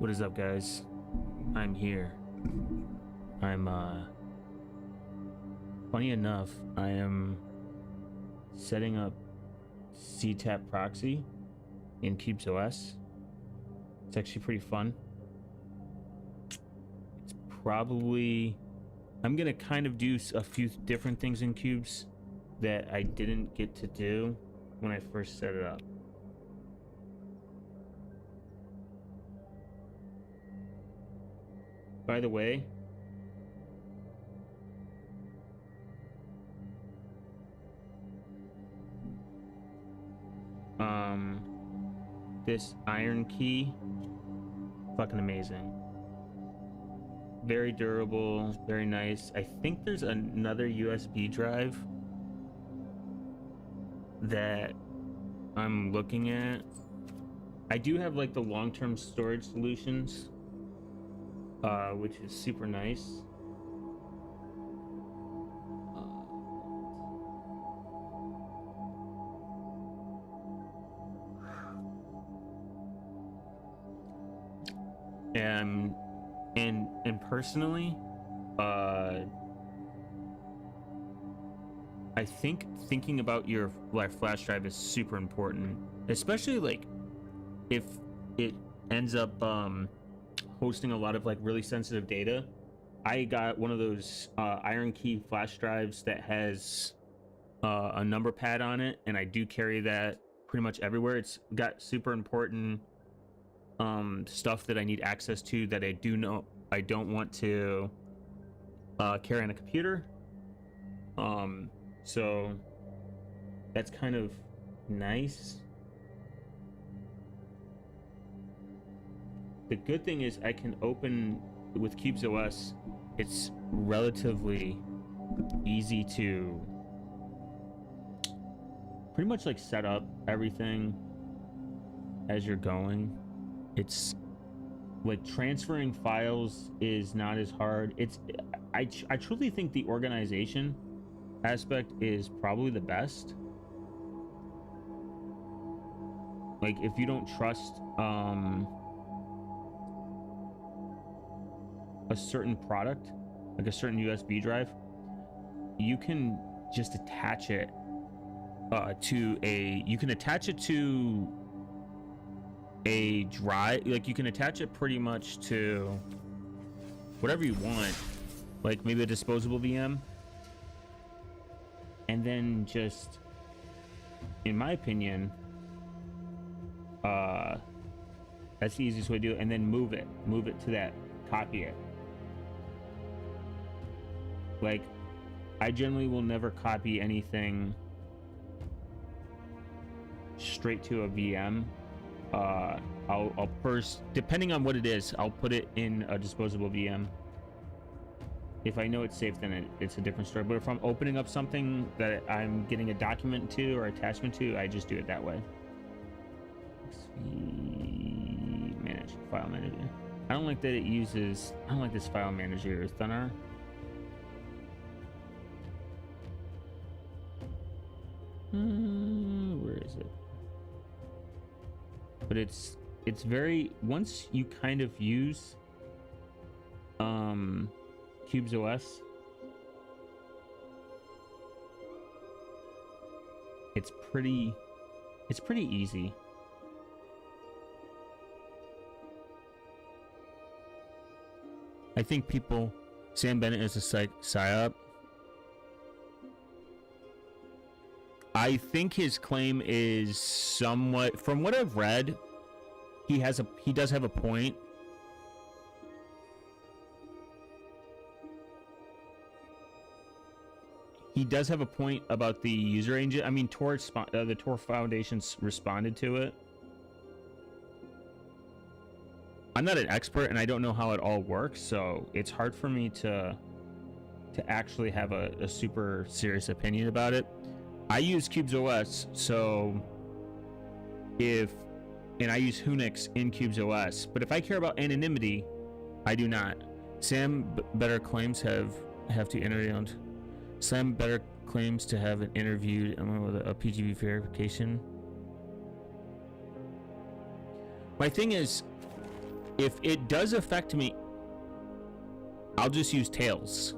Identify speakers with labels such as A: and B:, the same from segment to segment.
A: What is up, guys? I'm here. I'm funny enough, I am setting up CTAP proxy in CubesOS. It's actually pretty fun. It's probably, I'm gonna kind of do a few different things in Cubes that I didn't get to do when I first set it up. By the way, this iron key, fucking amazing. Very durable, very nice. I think there's another USB drive that I'm looking at. I do have like the long-term storage solutions, which is super nice. And personally, I think thinking about your flash drive is super important, especially like if it ends up hosting a lot of like really sensitive data. I got one of those iron key flash drives that has a number pad on it, and I do carry that pretty much everywhere. It's got super important stuff that I need access to that I don't want to carry on a computer. So that's kind of nice. The good thing is I can open with CubesOS. It's relatively easy to pretty much like set up everything as you're going. It's like transferring files is not as hard. I truly think the organization aspect is probably the best. Like if you don't trust a certain product, like a certain USB drive, you can just attach it to a drive. Like you can attach it pretty much to whatever you want, like maybe a disposable VM, and then just, in my opinion, that's the easiest way to do it, and then move it to that, copy it. Like I generally will never copy anything straight to a VM. I'll first, depending on what it is, I'll put it in a disposable VM. If I know it's safe, then it's a different story. But if I'm opening up something that I'm getting a document to or attachment to, I just do it that way. Manage file manager. I don't like that it uses. I don't like this file manager, Thunar. Where is it? But it's very, once you kind of use CubesOS, it's pretty easy. I think Sam Bennett is a psyop. I think his claim is somewhat, from what I've read, he does have a point. He does have a point about the user agent. I mean, the TOR Foundation responded to it. I'm not an expert and I don't know how it all works, so it's hard for me to actually have a super serious opinion about it. I use CubesOS, so and I use Unix in CubesOS, but if I care about anonymity, I do not. Sam Better claims have to interview. Sam Better claims to have interviewed with a PGP verification. My thing is, if it does affect me, I'll just use Tails.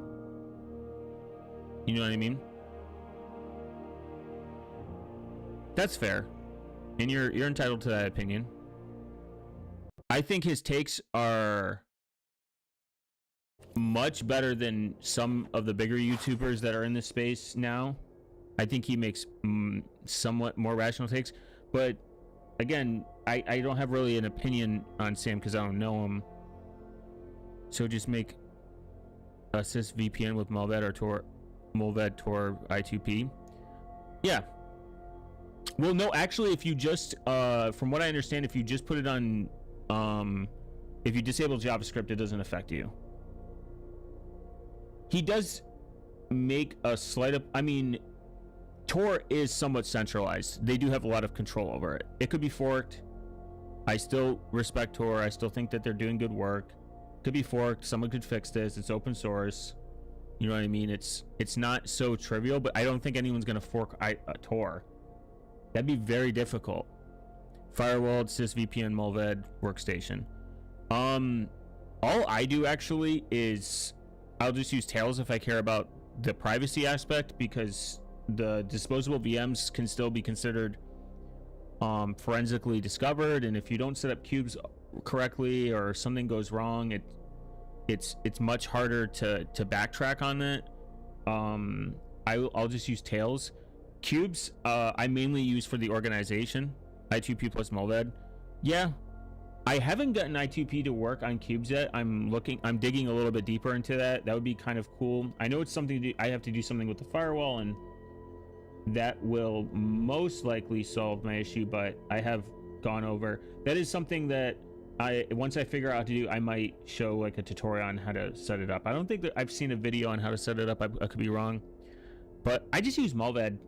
A: You know what I mean? That's fair, and you're entitled to that opinion. I think his takes are much better than some of the bigger YouTubers that are in this space now. I think he makes somewhat more rational takes, but again, I don't have really an opinion on Sam because I don't know him. So just make assist VPN with Mulvad or Tor, Mulvad Tor I2P. Yeah. Well, no, actually, if you just, from what I understand, if you just put it on, if you disable JavaScript, it doesn't affect you. He does make a slight, I mean, Tor is somewhat centralized. They do have a lot of control over it. It could be forked. I still respect Tor. I still think that they're doing good work. Could be forked. Someone could fix this. It's open source. You know what I mean? It's not so trivial, but I don't think anyone's going to fork Tor. That'd be very difficult. Firewall, SysVPN, Mulvad, workstation. All I do actually is I'll just use Tails if I care about the privacy aspect, because the disposable VMs can still be considered forensically discovered, and if you don't set up cubes correctly or something goes wrong, it's much harder to backtrack on that. I'll just use Tails. Cubes I mainly use for the organization. I2P plus Mulvad. Yeah, I haven't gotten I2P to work on cubes yet. I'm digging a little bit deeper into that. That would be kind of cool. I know it's something to do, I have to do something with the firewall, and that will most likely solve my issue, but I have gone over. That is something that once I figure out how to do, I might show like a tutorial on how to set it up. I don't think that I've seen a video on how to set it up. I could be wrong, but I just use Mulvad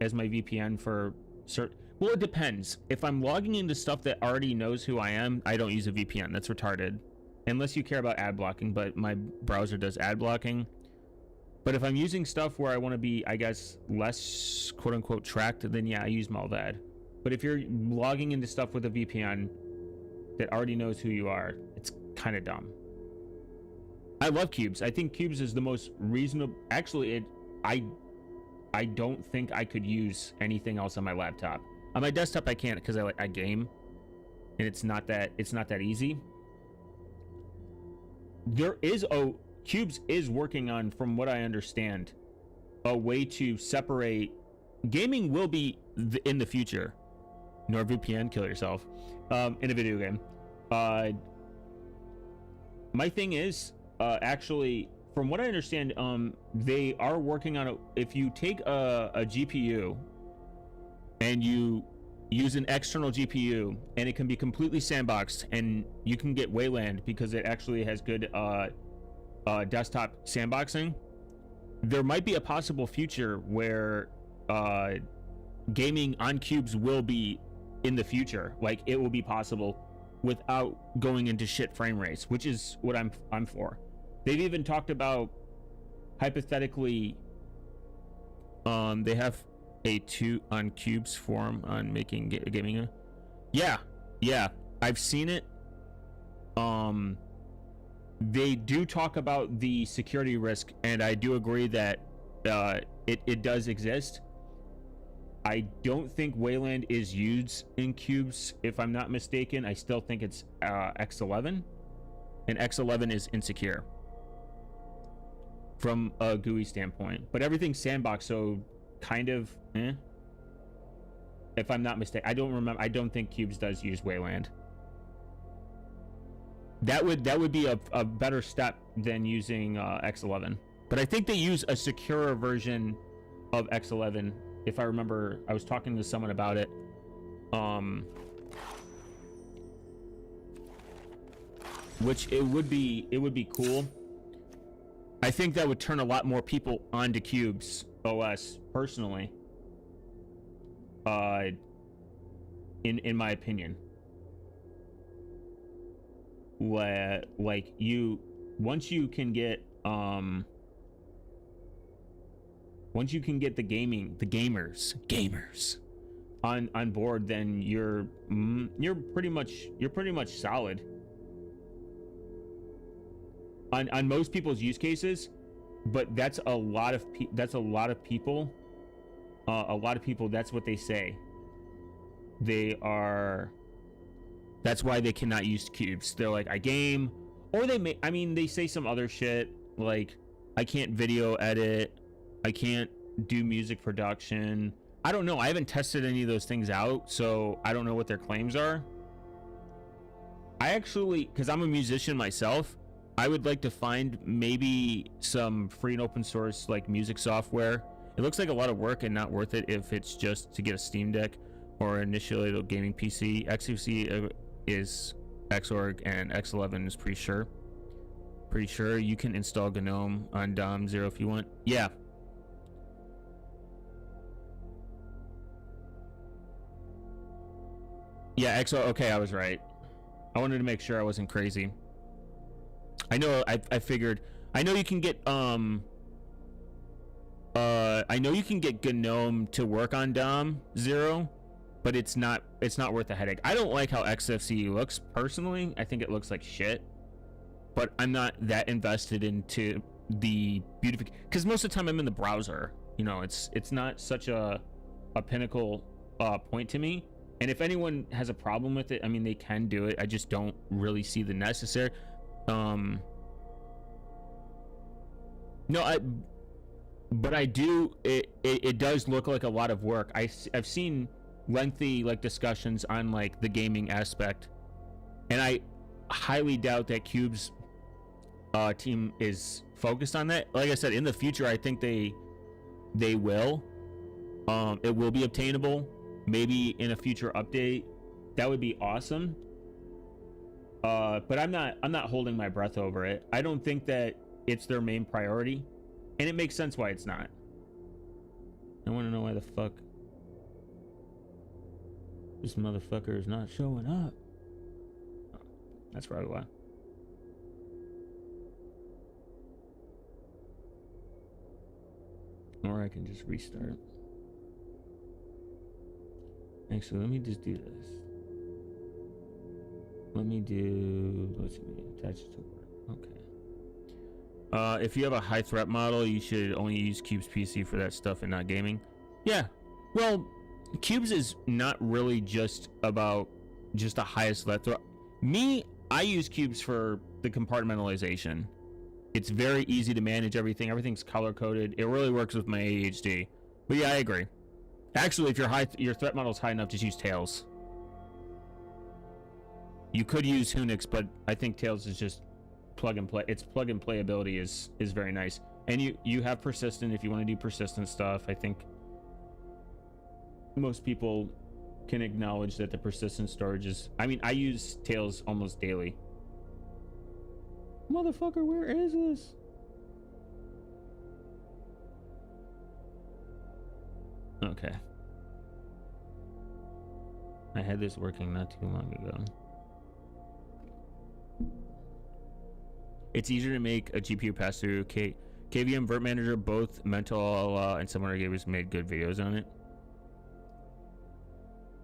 A: as my VPN for certain. Well, it depends. If I'm logging into stuff that already knows who I am, I don't use a VPN. That's retarded. Unless you care about ad blocking, but my browser does ad blocking. But if I'm using stuff where I want to be, I guess, less quote-unquote tracked, then yeah, I use Mulvad. But if you're logging into stuff with a VPN that already knows who you are, it's kind of dumb. I love cubes. I think cubes is the most reasonable. Actually, I don't think I could use anything else on my laptop. On my desktop, I can't because I game, and it's not that easy. Cubes is working on, from what I understand, a way to separate. Gaming will be in the future. NordVPN, kill yourself. In a video game. My thing is, actually, from what I understand, they are working on if you take a GPU and you use an external GPU, and it can be completely sandboxed, and you can get Wayland because it actually has good desktop sandboxing. There might be a possible future where gaming on cubes will be in the future. Like, it will be possible without going into shit frame rates, which is what I'm for. They've even talked about, hypothetically, they have a 2 on cubes forum on making gaming. Yeah, I've seen it. They do talk about the security risk, and I do agree that it does exist. I don't think Wayland is used in cubes, if I'm not mistaken. I still think it's X11, and X11 is insecure from a GUI standpoint, but everything's sandbox, so kind of if I'm not mistaken. I don't think cubes does use Wayland. That would be a better step than using X11, but I think they use a securer version of X11. If I remember, I was talking to someone about it. Which it would be cool. I think that would turn a lot more people onto Cubes OS personally. In my opinion. Like once you can get the gamers on board, then you're pretty much solid. on most people's use cases, but that's a lot of people. A lot of people, that's what they say. They are. That's why they cannot use cubes. They're like, I game, or they may. I mean, they say some other shit like, I can't video edit, I can't do music production. I don't know. I haven't tested any of those things out, so I don't know what their claims are. I actually, because I'm a musician myself, I would like to find maybe some free and open source like music software. It looks like a lot of work and not worth it if it's just to get a Steam Deck or initially a gaming PC. XFC is Xorg and X11 is pretty sure. Pretty sure you can install GNOME on DOM 0 if you want. Yeah. Yeah, XO. Okay, I was right. I wanted to make sure I wasn't crazy. I know. I figured. I know you can get I know you can get GNOME to work on DOM 0, but it's not worth the headache. I don't like how XFCE looks personally. I think it looks like shit. But I'm not that invested into the beautification, because most of the time I'm in the browser. You know, it's not such a pinnacle point to me. And if anyone has a problem with it, I mean, they can do it. I just don't really see the necessary. No, but I do. It does look like a lot of work. I've seen lengthy like discussions on like the gaming aspect, and I highly doubt that Cube's team is focused on that. Like I said, in the future, I think they will. It will be obtainable. Maybe in a future update. That would be awesome. But I'm not holding my breath over it. I don't think that it's their main priority, and it makes sense why it's not. I want to know why the fuck this motherfucker is not showing up. Oh, that's probably why. Or I can just restart. Actually, let me just do this. Let's see, attach it to work. Okay. If you have a high threat model, you should only use Cube's PC for that stuff and not gaming. Yeah. Well, Cubes is not really just about just the highest threat. I use Cubes for the compartmentalization. It's very easy to manage everything. Everything's color coded. It really works with my ADHD. But yeah, I agree. Actually, if your threat model is high enough, just use Tails. You could use Hunix, but I think Tails is just plug and play. Its plug and play ability is very nice. And you have persistent if you want to do persistent stuff. I think most people can acknowledge that the persistent storage is. I mean, I use Tails almost daily. Motherfucker, where is this? Okay. I had this working not too long ago. It's easier to make a GPU pass through. KVM Vert Manager, both Mental and some other gamers made good videos on it.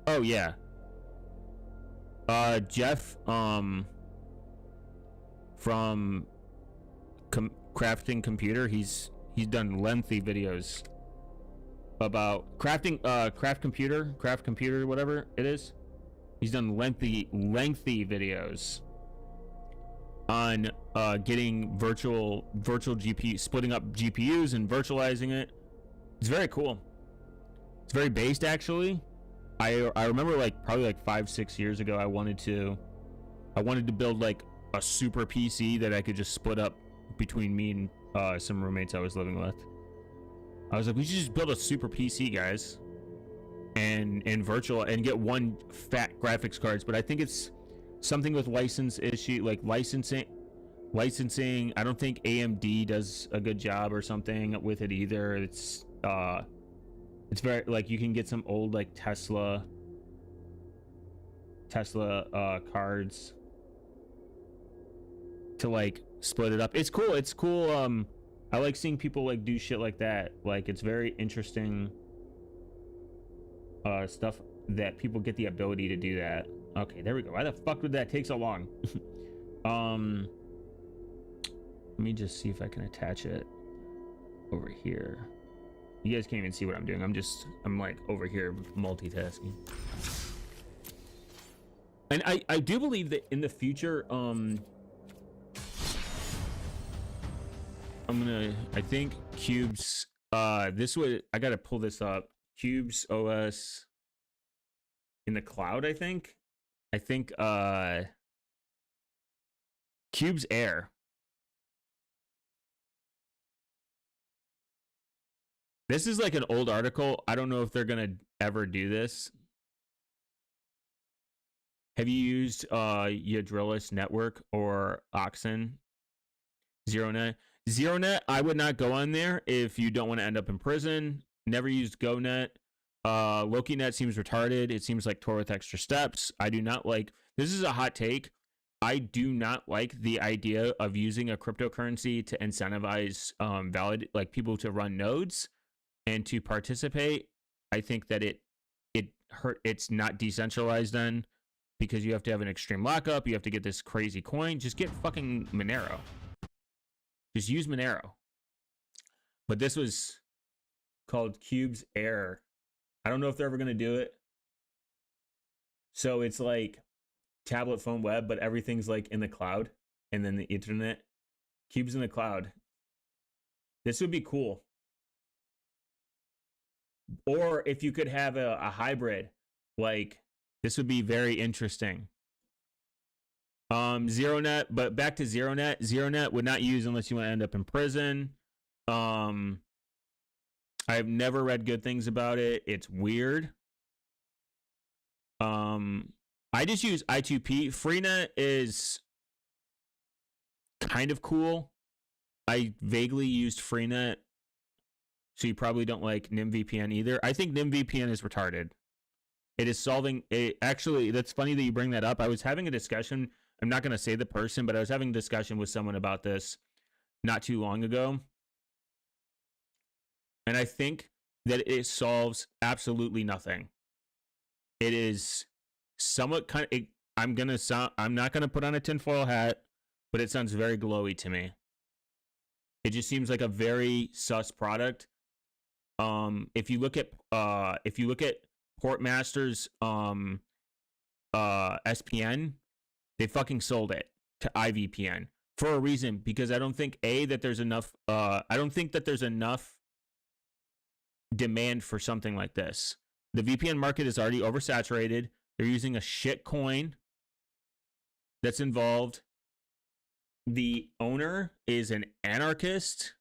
A: Oh yeah. Jeff from Crafting Computer, he's done lengthy videos about crafting craft computer whatever it is. He's done lengthy videos on getting virtual GPU, splitting up GPUs and virtualizing it. It's very cool. It's very based, actually. I remember like probably like 5-6 years ago I wanted to build like a super PC that I could just split up between me and some roommates I was living with. I was like, we should just build a super PC, guys, and virtual and get one fat graphics cards. But I think it's something with license issue, like licensing. I don't think AMD does a good job or something with it either. It's very like you can get some old like Tesla cards to like split it up. It's cool. I like seeing people like do shit like that. Like it's very interesting stuff that people get the ability to do that. Okay, there we go. Why the fuck would that take so long? Let me just see if I can attach it over here. You guys can't even see what I'm doing. I'm like over here multitasking. And I do believe that in the future, I think Cubes, this would, I gotta pull this up. Cubes OS in the cloud, I think Cubes Air. This is like an old article. I don't know if they're gonna ever do this. Have you used Yadrillis Network or Oxen? ZeroNet? ZeroNet, I would not go on there if you don't want to end up in prison. Never used GoNet. LokiNet seems retarded. It seems like TOR with extra steps. I do not like, this is a hot take. I do not like the idea of using a cryptocurrency to incentivize valid, like people to run nodes and to participate. I think that it's not decentralized then, because you have to have an extreme lockup. You have to get this crazy coin. Just get fucking Monero. Just use Monero. But this was called Cubes Air. I don't know if they're ever going to do it. So it's like tablet, phone, web, but everything's like in the cloud and then the internet. Cubes in the cloud. This would be cool. Or if you could have a hybrid, like this would be very interesting. ZeroNet, but back to ZeroNet. ZeroNet would not use unless you want to end up in prison. I've never read good things about it. It's weird. I just use I2P. Freenet is kind of cool. I vaguely used Freenet, so you probably don't like NimVPN either. I think NimVPN is retarded. It is solving it. Actually, that's funny that you bring that up. I was having a discussion. I'm not going to say the person, but I was having a discussion with someone about this not too long ago. And I think that it solves absolutely nothing. It is somewhat kind of, I'm not going to put on a tinfoil hat, but it sounds very glowy to me. It just seems like a very sus product. If you look at Portmaster's SPN, they fucking sold it to IVPN for a reason, because I don't think that there's enough demand for something like this. The VPN market is already oversaturated. They're using a shit coin that's involved. The owner is an anarchist,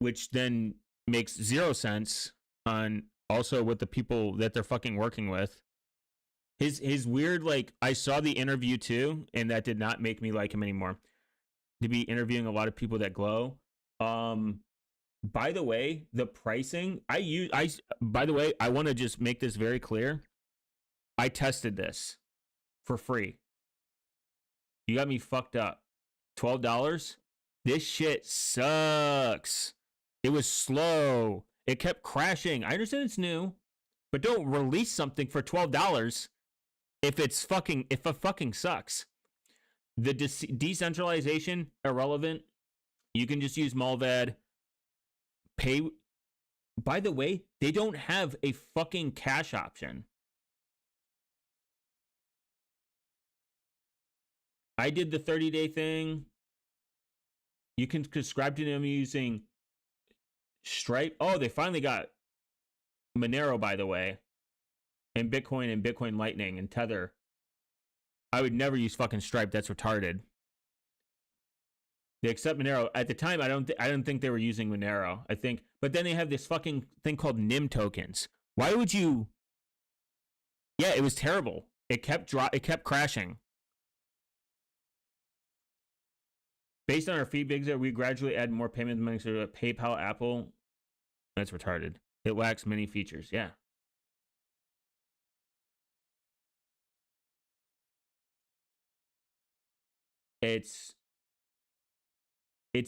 A: which then makes zero sense on also with the people that they're fucking working with. His weird, like, I saw the interview too, and that did not make me like him anymore. To be interviewing a lot of people that glow. By the way, the pricing by the way, I want to just make this very clear. I tested this for free. You got me fucked up. $12? This shit sucks. It was slow. It kept crashing. I understand it's new, but don't release something for $12 if it fucking sucks. The decentralization, irrelevant. You can just use Mulvad. Pay. By the way, they don't have a fucking cash option. I did the 30-day thing. You can subscribe to them using Stripe. Oh, they finally got Monero, by the way, and Bitcoin Lightning and Tether. I would never use fucking Stripe. That's retarded. They accept Monero. At the time, I don't think they were using Monero. I think, but then they have this fucking thing called NIM tokens. Why would you? Yeah, it was terrible. It kept crashing. Based on our feedback, we gradually add more payment methods to PayPal, Apple. That's retarded. It lacks many features. Yeah. It's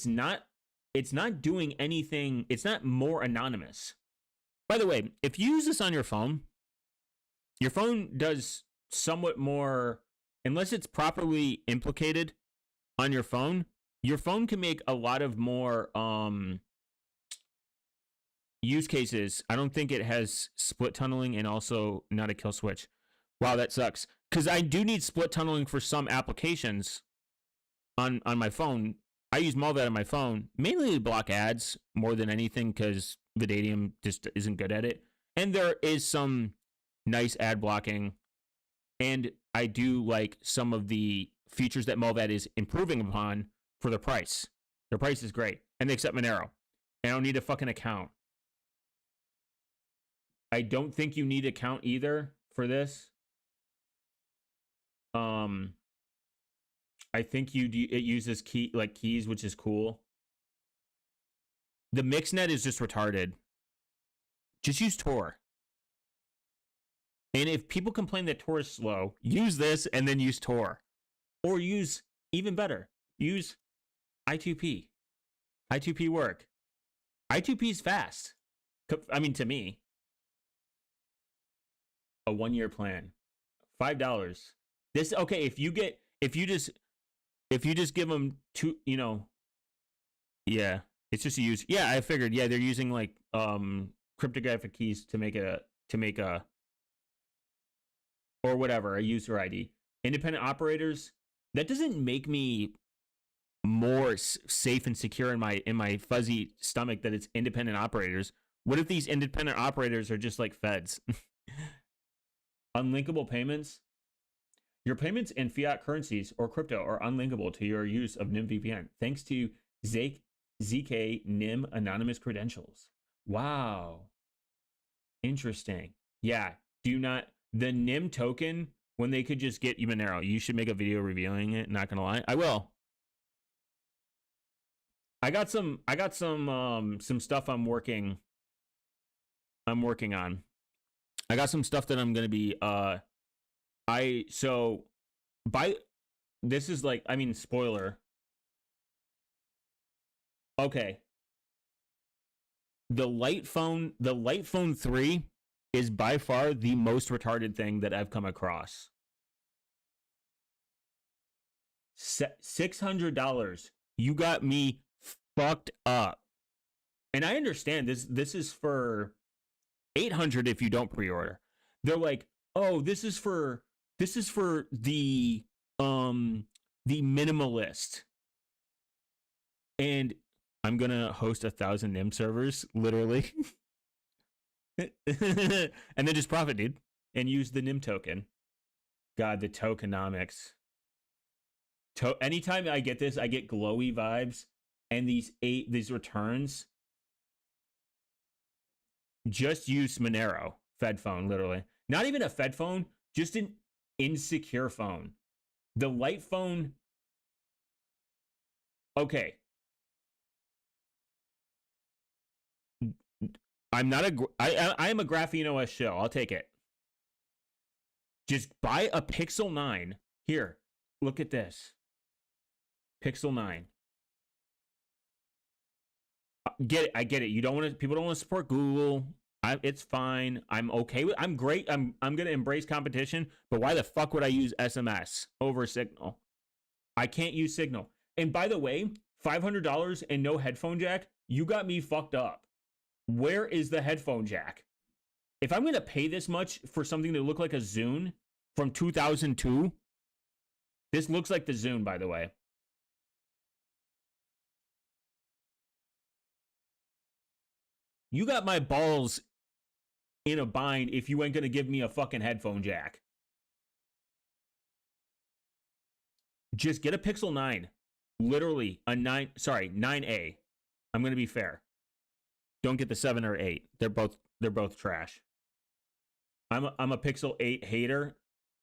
A: not doing anything. It's not more anonymous. By the way, if you use this on your phone does somewhat more, unless it's properly implicated on your phone, your phone can make a lot of more use cases. I don't think it has split tunneling and also not a kill switch. Wow, that sucks. Because I do need split tunneling for some applications on my phone. I use Malvat on my phone mainly to block ads more than anything because Vidadium just isn't good at it. And there is some nice ad blocking. And I do like some of the features that Malvat is improving upon for the price. Their price is great. And they accept Monero. And I don't need a fucking account. I don't think you need an account either for this. I think it uses keys, which is cool. The mixnet is just retarded. Just use TOR. And if people complain that TOR is slow, use this and then use TOR. Or use, even better, use I2P. I2P work. I2P is fast. I mean, to me. A 1-year plan. $5. This, okay, if you just give them two, yeah, it's just a use. Yeah, I figured. Yeah, they're using like cryptographic keys to make a or whatever, a user ID. Independent operators, that doesn't make me more safe and secure in my fuzzy stomach that it's independent operators. What if these independent operators are just like feds? Unlinkable payments. Your payments in fiat currencies or crypto are unlinkable to your use of NIM VPN thanks to ZK NIM anonymous credentials. Wow. Interesting. Yeah. Do not, the NIM token, when they could just get you Monero, you should make a video revealing it. Not gonna lie. I will. I got some stuff I'm working on. I got some stuff that I'm gonna be this is like, I mean, spoiler. Okay. The Light Phone 3 is by far the most retarded thing that I've come across. $600. You got me fucked up. And I understand this is for $800 if you don't pre-order. They're like, "Oh, this is for the minimalist." And I'm going to host 1,000 NIM servers literally. And then just profit, dude, and use the NIM token. God, the tokenomics. Anytime I get this, I get glowy vibes, and these returns. Just use Monero Fed phone, literally. Not even a Fed phone, just an insecure phone. The Light Phone. Okay. I am a Graphene OS shell. I'll take it. Just buy a Pixel 9. Here, look at this. Pixel 9. Get it. I get it. People don't want to support Google. It's fine. I'm okay with. I'm great. I'm gonna embrace competition. But why the fuck would I use SMS over Signal? I can't use Signal. And by the way, $500 and no headphone jack. You got me fucked up. Where is the headphone jack? If I'm gonna pay this much for something that look like a Zune from 2002, this looks like the Zune, by the way. You got my balls in a bind if you ain't gonna give me a fucking headphone jack. Just get a Pixel 9. Literally a 9A. I'm gonna be fair. Don't get the 7 or 8. They're both trash. I'm a Pixel 8 hater,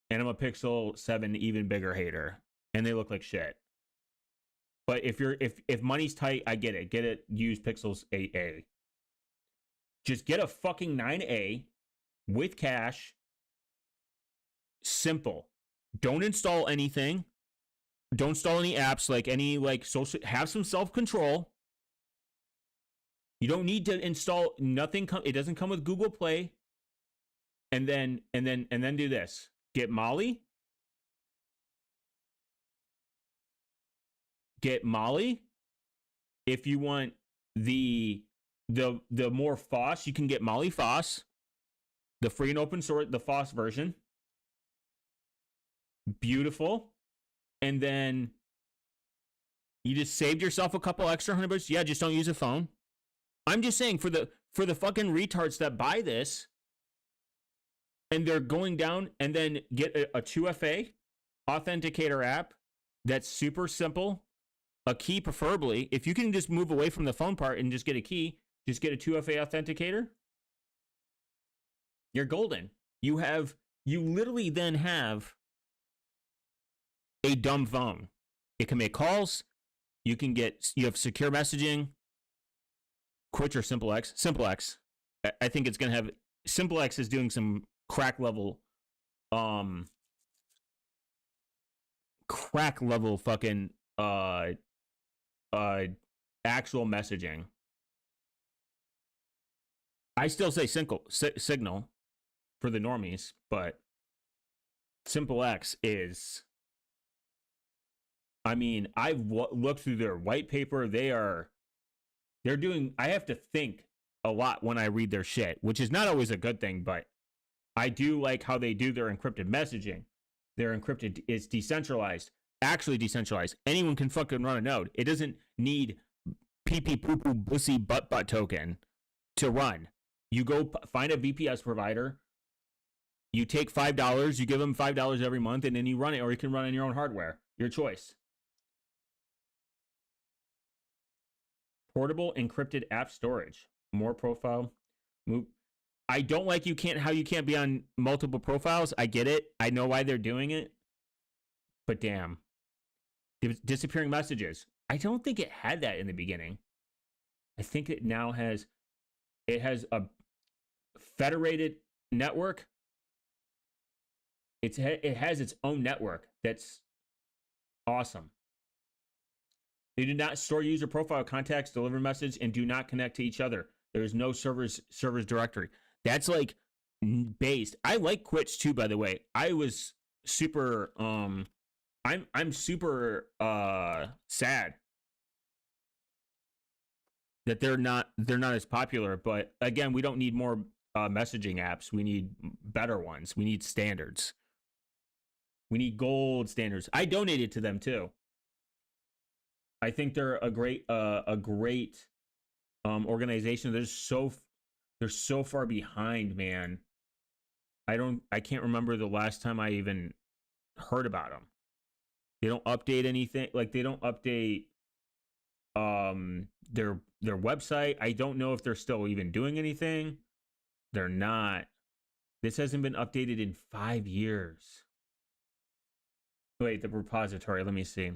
A: and I'm a Pixel 7 even bigger hater, and they look like shit. But if money's tight, I get it. Get it. Use Pixels 8A. Just get a fucking 9A with cash. Simple. Don't install anything. Don't install any apps, like any social. Have some self-control. You don't need to install nothing. It doesn't come with Google Play. And then do this. Get Molly. get Molly. If you want the more FOSS, you can get Molly FOSS, the free and open source, the FOSS version. Beautiful. And then you just saved yourself a couple extra $100. Yeah, just don't use a phone. I'm just saying for the fucking retards that buy this and they're going down and then get a 2FA authenticator app that's super simple, a key preferably. If you can just move away from the phone part and just get a key, just get a 2FA authenticator, you're golden. You literally then have a dumb phone. It can make calls. You have secure messaging. Quit your Simple X. Simple X. I think it's going to have, Simple X is doing some crack level fucking actual messaging. I still say Signal for the normies, but Simple X is, I mean, I've looked through their white paper. They're doing, I have to think a lot when I read their shit, which is not always a good thing, but I do like how they do their encrypted messaging. Their encrypted is decentralized, actually decentralized. Anyone can fucking run a node. It doesn't need pee poo poo bussy butt token to run. You go find a VPS provider. You take $5, you give them $5 every month, and then you run it, or you can run on your own hardware. Your choice. Portable encrypted app storage. More profile. Move. I don't like how you can't be on multiple profiles. I get it. I know why they're doing it. But damn. Disappearing messages. I don't think it had that in the beginning. I think it now has a federated network. It has its own network. That's awesome. They do not store user profile contacts, deliver message, and do not connect to each other. There is no servers directory. That's like based. I like Quits too, by the way. I was super I'm super sad that they're not as popular, but again, we don't need more messaging apps. We need better ones. We need standards. We need gold standards. I donated to them too. I think they're a great organization. They're so far behind, man. I can't remember the last time I even heard about them. They don't update anything. Like, they don't update their website. I don't know if they're still even doing anything. They're not. This hasn't been updated in 5 years. Wait, the repository. Let me see.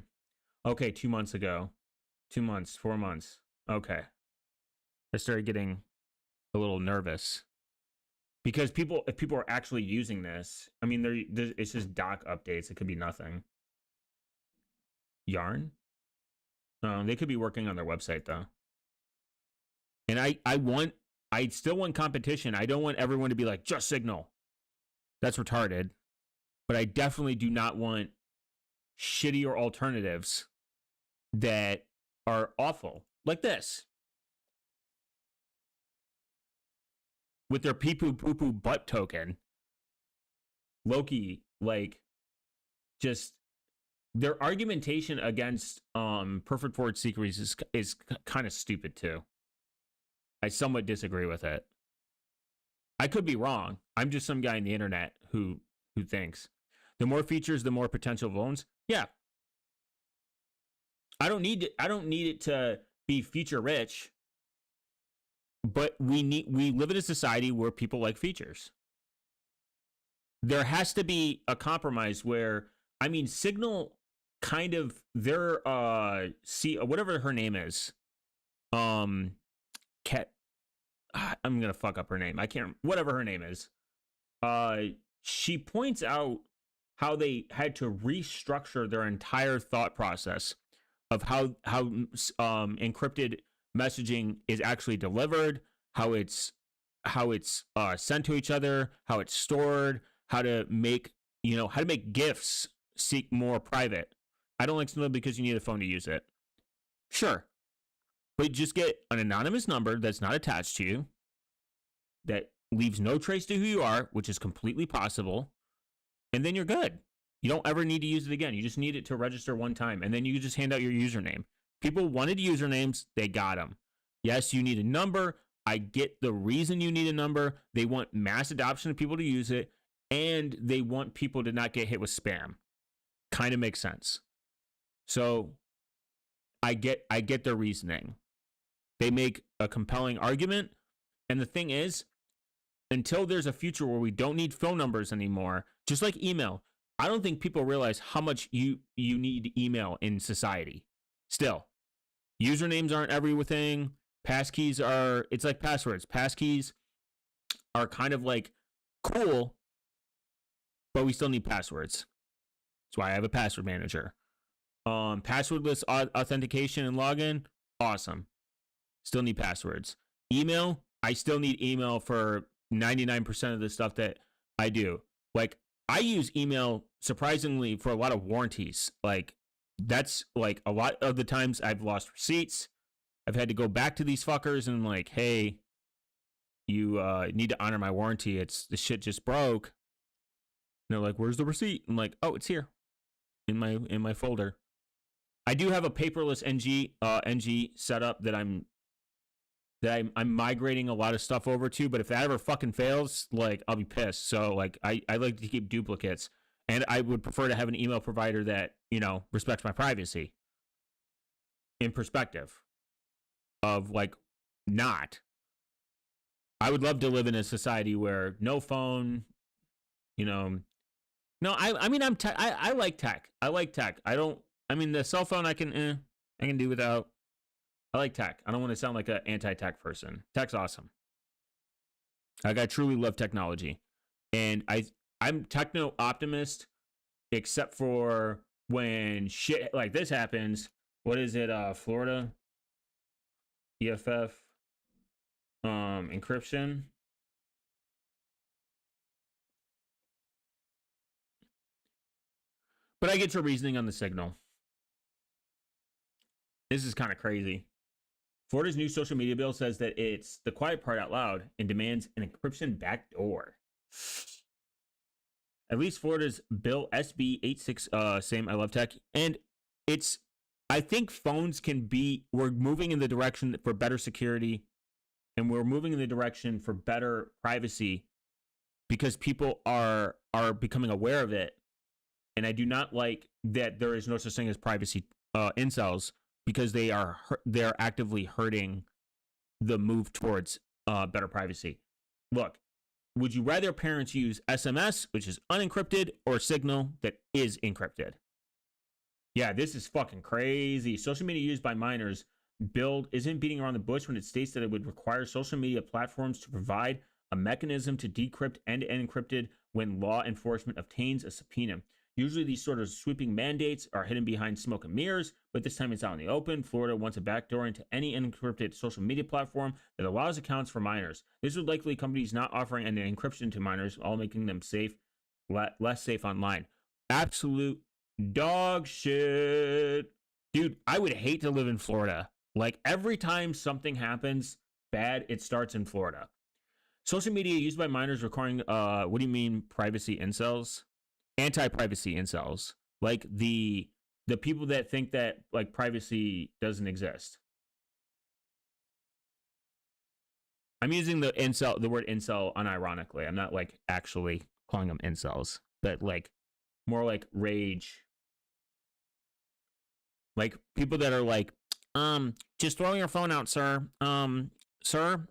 A: Okay, 2 months ago. 2 months, 4 months. Okay. I started getting a little nervous. Because if people are actually using this, I mean, it's just doc updates. It could be nothing. Yarn? They could be working on their website, though. And I still want competition. I don't want everyone to be like, just Signal. That's retarded. But I definitely do not want shittier alternatives that are awful, like this, with their pee poo poo poo butt token. Loki, like, just their argumentation against perfect forward secrets is kind of stupid too. I somewhat disagree with it. I could be wrong. I'm just some guy on the internet who thinks the more features, the more potential loans. Yeah. I don't need it to be feature rich, but we live in a society where people like features. There has to be a compromise where, I mean, Signal kind of, their whatever her name is, Cat, I'm gonna fuck up her name. I can't, whatever her name is. She points out how they had to restructure their entire thought process of how encrypted messaging is actually delivered, how it's sent to each other, how it's stored, how to make gifts seek more private. I don't like Signal because you need a phone to use it. Sure. But just get an anonymous number that's not attached to you, that leaves no trace to who you are, which is completely possible, and then you're good. You don't ever need to use it again. You just need it to register one time, and then you just hand out your username. People wanted usernames, they got them. Yes, you need a number. I get the reason you need a number. They want mass adoption of people to use it, and they want people to not get hit with spam. Kind of makes sense. So I get their reasoning. They make a compelling argument, and the thing is, until there's a future where we don't need phone numbers anymore, just like email, I don't think people realize how much you need email in society. Still, usernames aren't everything. Passkeys are, it's like passwords. Passkeys are kind of like cool, but we still need passwords. That's why I have a password manager. Passwordless authentication and login, awesome. Still need passwords. Email, I still need email for 99% of the stuff that I do. Like, I use email surprisingly for a lot of warranties. Like, that's like a lot of the times I've lost receipts. I've had to go back to these fuckers and like, hey, you need to honor my warranty. The shit just broke. And they're like, where's the receipt? I'm like, oh, it's here in my folder. I do have a paperless NG setup that I'm migrating a lot of stuff over to, but if that ever fucking fails, like, I'll be pissed. So like I like to keep duplicates, and I would prefer to have an email provider that, you know, respects my privacy. In perspective of like, not. I would love to live in a society where no phone, you know. No, I mean, I like tech. I like tech. I mean, the cell phone I can do without. I like tech. I don't want to sound like an anti-tech person. Tech's awesome. Like, I truly love technology. And I'm techno optimist, except for when shit like this happens. What is it? Florida? EFF? Encryption? But I get your reasoning on the signal. This is kind of crazy. Florida's new social media bill says that it's the quiet part out loud and demands an encryption backdoor. At least Florida's bill SB 86, same, I love tech. And I think phones can be, we're moving in the direction for better security, and we're moving in the direction for better privacy because people are becoming aware of it. And I do not like that there is no such thing as privacy incels, because they're actively hurting the move towards better privacy. Look, would you rather parents use SMS, which is unencrypted, or Signal that is encrypted? Yeah, this is fucking crazy. Social media used by minors isn't beating around the bush when it states that it would require social media platforms to provide a mechanism to decrypt end-to-end encrypted when law enforcement obtains a subpoena. Usually these sort of sweeping mandates are hidden behind smoke and mirrors, but this time it's out in the open. Florida wants a backdoor into any encrypted social media platform that allows accounts for minors. This would likely companies not offering any encryption to minors, all making them less safe online. Absolute dog shit. Dude, I would hate to live in Florida. Like, every time something happens bad, it starts in Florida. Social media used by minors requiring, what do you mean privacy incels? Anti-privacy incels, like the people that think that like privacy doesn't exist. I'm using the word incel unironically. I'm not like actually calling them incels, but like more like rage, like people that are like, just throw your phone out, sir. Sir,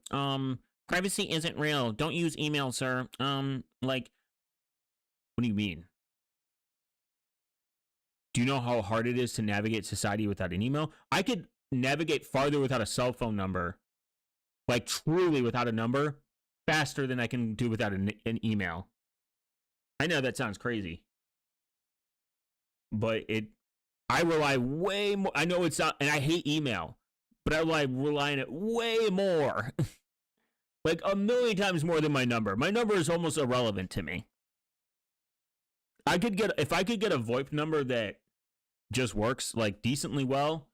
A: privacy isn't real. Don't use email, sir. Like, what do you mean? Do you know how hard it is to navigate society without an email? I could navigate farther without a cell phone number, like truly without a number, faster than I can do without an email. I know that sounds crazy, but I rely way more. I know it's not, and I hate email, but I rely on it way more, like a million times more than my number. My number is almost irrelevant to me. If I could get a VoIP number that just works like decently well,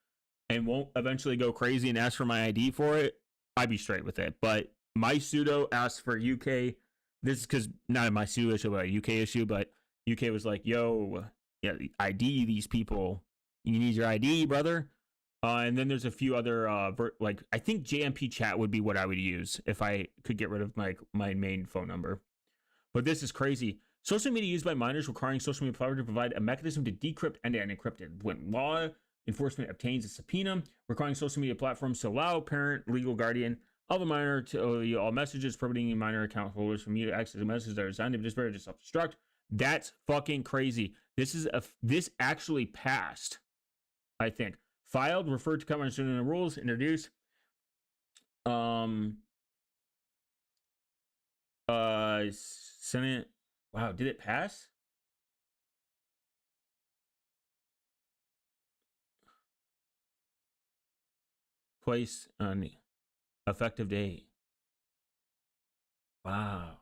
A: and won't eventually go crazy and ask for my ID for it, I'd be straight with it. But my pseudo asks for UK. This is because not my pseudo issue, but a UK issue. But UK was like, yo, yeah, ID these people. You need your ID, brother. And then there's a few other, like, I think JMP chat would be what I would use if I could get rid of my main phone number. But this is crazy. Social media used by minors requiring social media providers to provide a mechanism to decrypt and encrypt it. When law enforcement obtains a subpoena requiring social media platforms to allow parent, legal guardian of a minor to all messages, prohibiting minor account holders from immediate access to messages that are designed to disparage or self-destruct. That's fucking crazy. This actually passed, I think. Filed, referred to cover in the rules, introduced. Senate. Wow, did it pass? Place on effective date. Wow.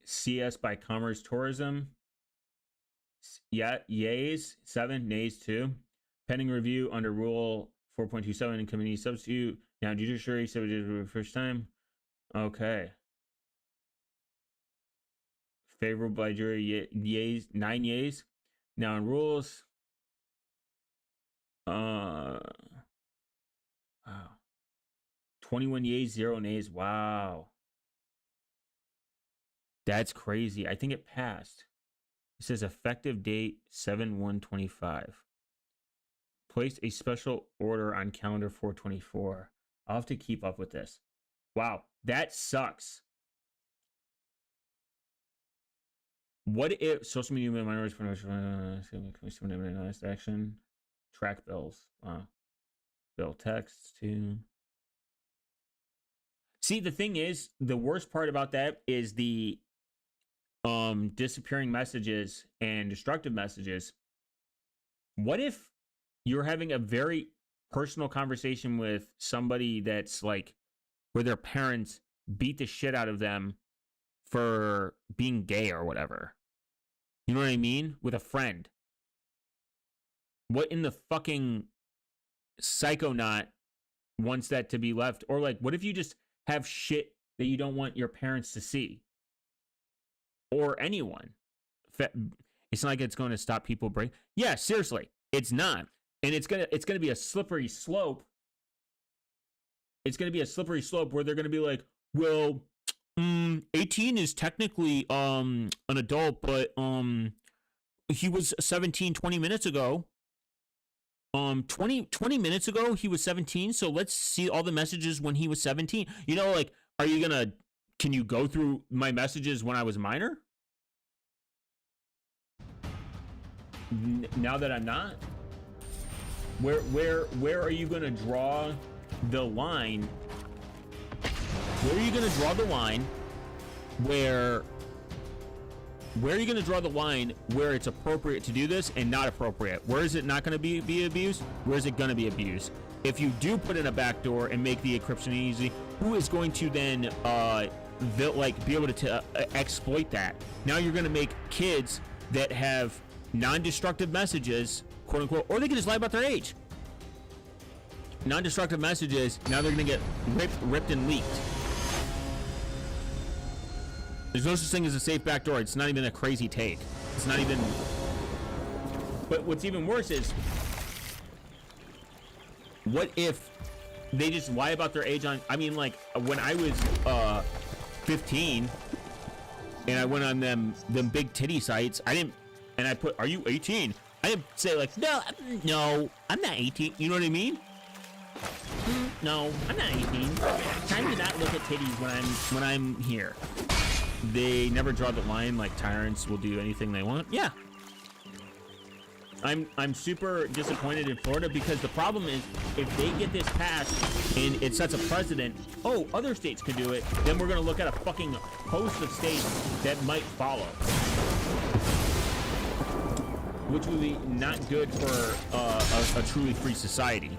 A: CS by Commerce Tourism. Yeah, yays 7, nays 2. Pending review under Rule 4.27 and committee substitute. Now judiciary substitute for the first time. Okay. Favorable by jury, yays 9 yays. Now in rules. Wow. 21 yays, 0 nays. Wow. That's crazy. I think it passed. It says effective date 7/1/25. Placed a special order on calendar 4/24. I'll have to keep up with this. Wow, that sucks. What if social media minorities action track bills? Bill texts too. See, the thing is, the worst part about that is the disappearing messages and destructive messages. What if you're having a very personal conversation with somebody that's like where their parents beat the shit out of them for being gay or whatever? You know what I mean? With a friend. What in the fucking psychonaut wants that to be left? Or like, what if you just have shit that you don't want your parents to see? Or anyone. It's not like it's going to stop people break. Yeah, seriously, it's not, and it's gonna be a slippery slope. It's gonna be a slippery slope where they're gonna be like, well, 18 is technically an adult, but he was 17 20 minutes ago. 20 minutes ago he was 17, so let's see all the messages when he was 17. You know, like, can you go through my messages when I was minor? Now that I'm not? Where are you gonna draw the line? Where are you gonna draw the line where are you gonna draw the line where it's appropriate to do this and not appropriate? Where is it not gonna be abused? Where is it gonna be abused? If you do put in a backdoor and make the encryption easy, who is going to then be able to exploit that? Now you're going to make kids that have non-destructive messages, quote unquote, or they can just lie about their age. Non-destructive messages, now they're going to get ripped and leaked. There's no such thing as a safe backdoor. It's not even a crazy take. It's not even. But what's even worse is, what if they just lie about their age on? I mean, like, when I was 15 and I went on them big titty sites, I didn't, and I put, are you 18? I didn't say like, no, I'm not 18. You know what I mean? No, I'm not 18. Time to not look at titties when I'm here. They never draw the line. Like, tyrants will do anything they want. Yeah. I'm super disappointed in Florida, because the problem is, if they get this passed and it sets a precedent, oh, other states can do it, then we're gonna look at a fucking host of states that might follow, which would be not good for a truly free society.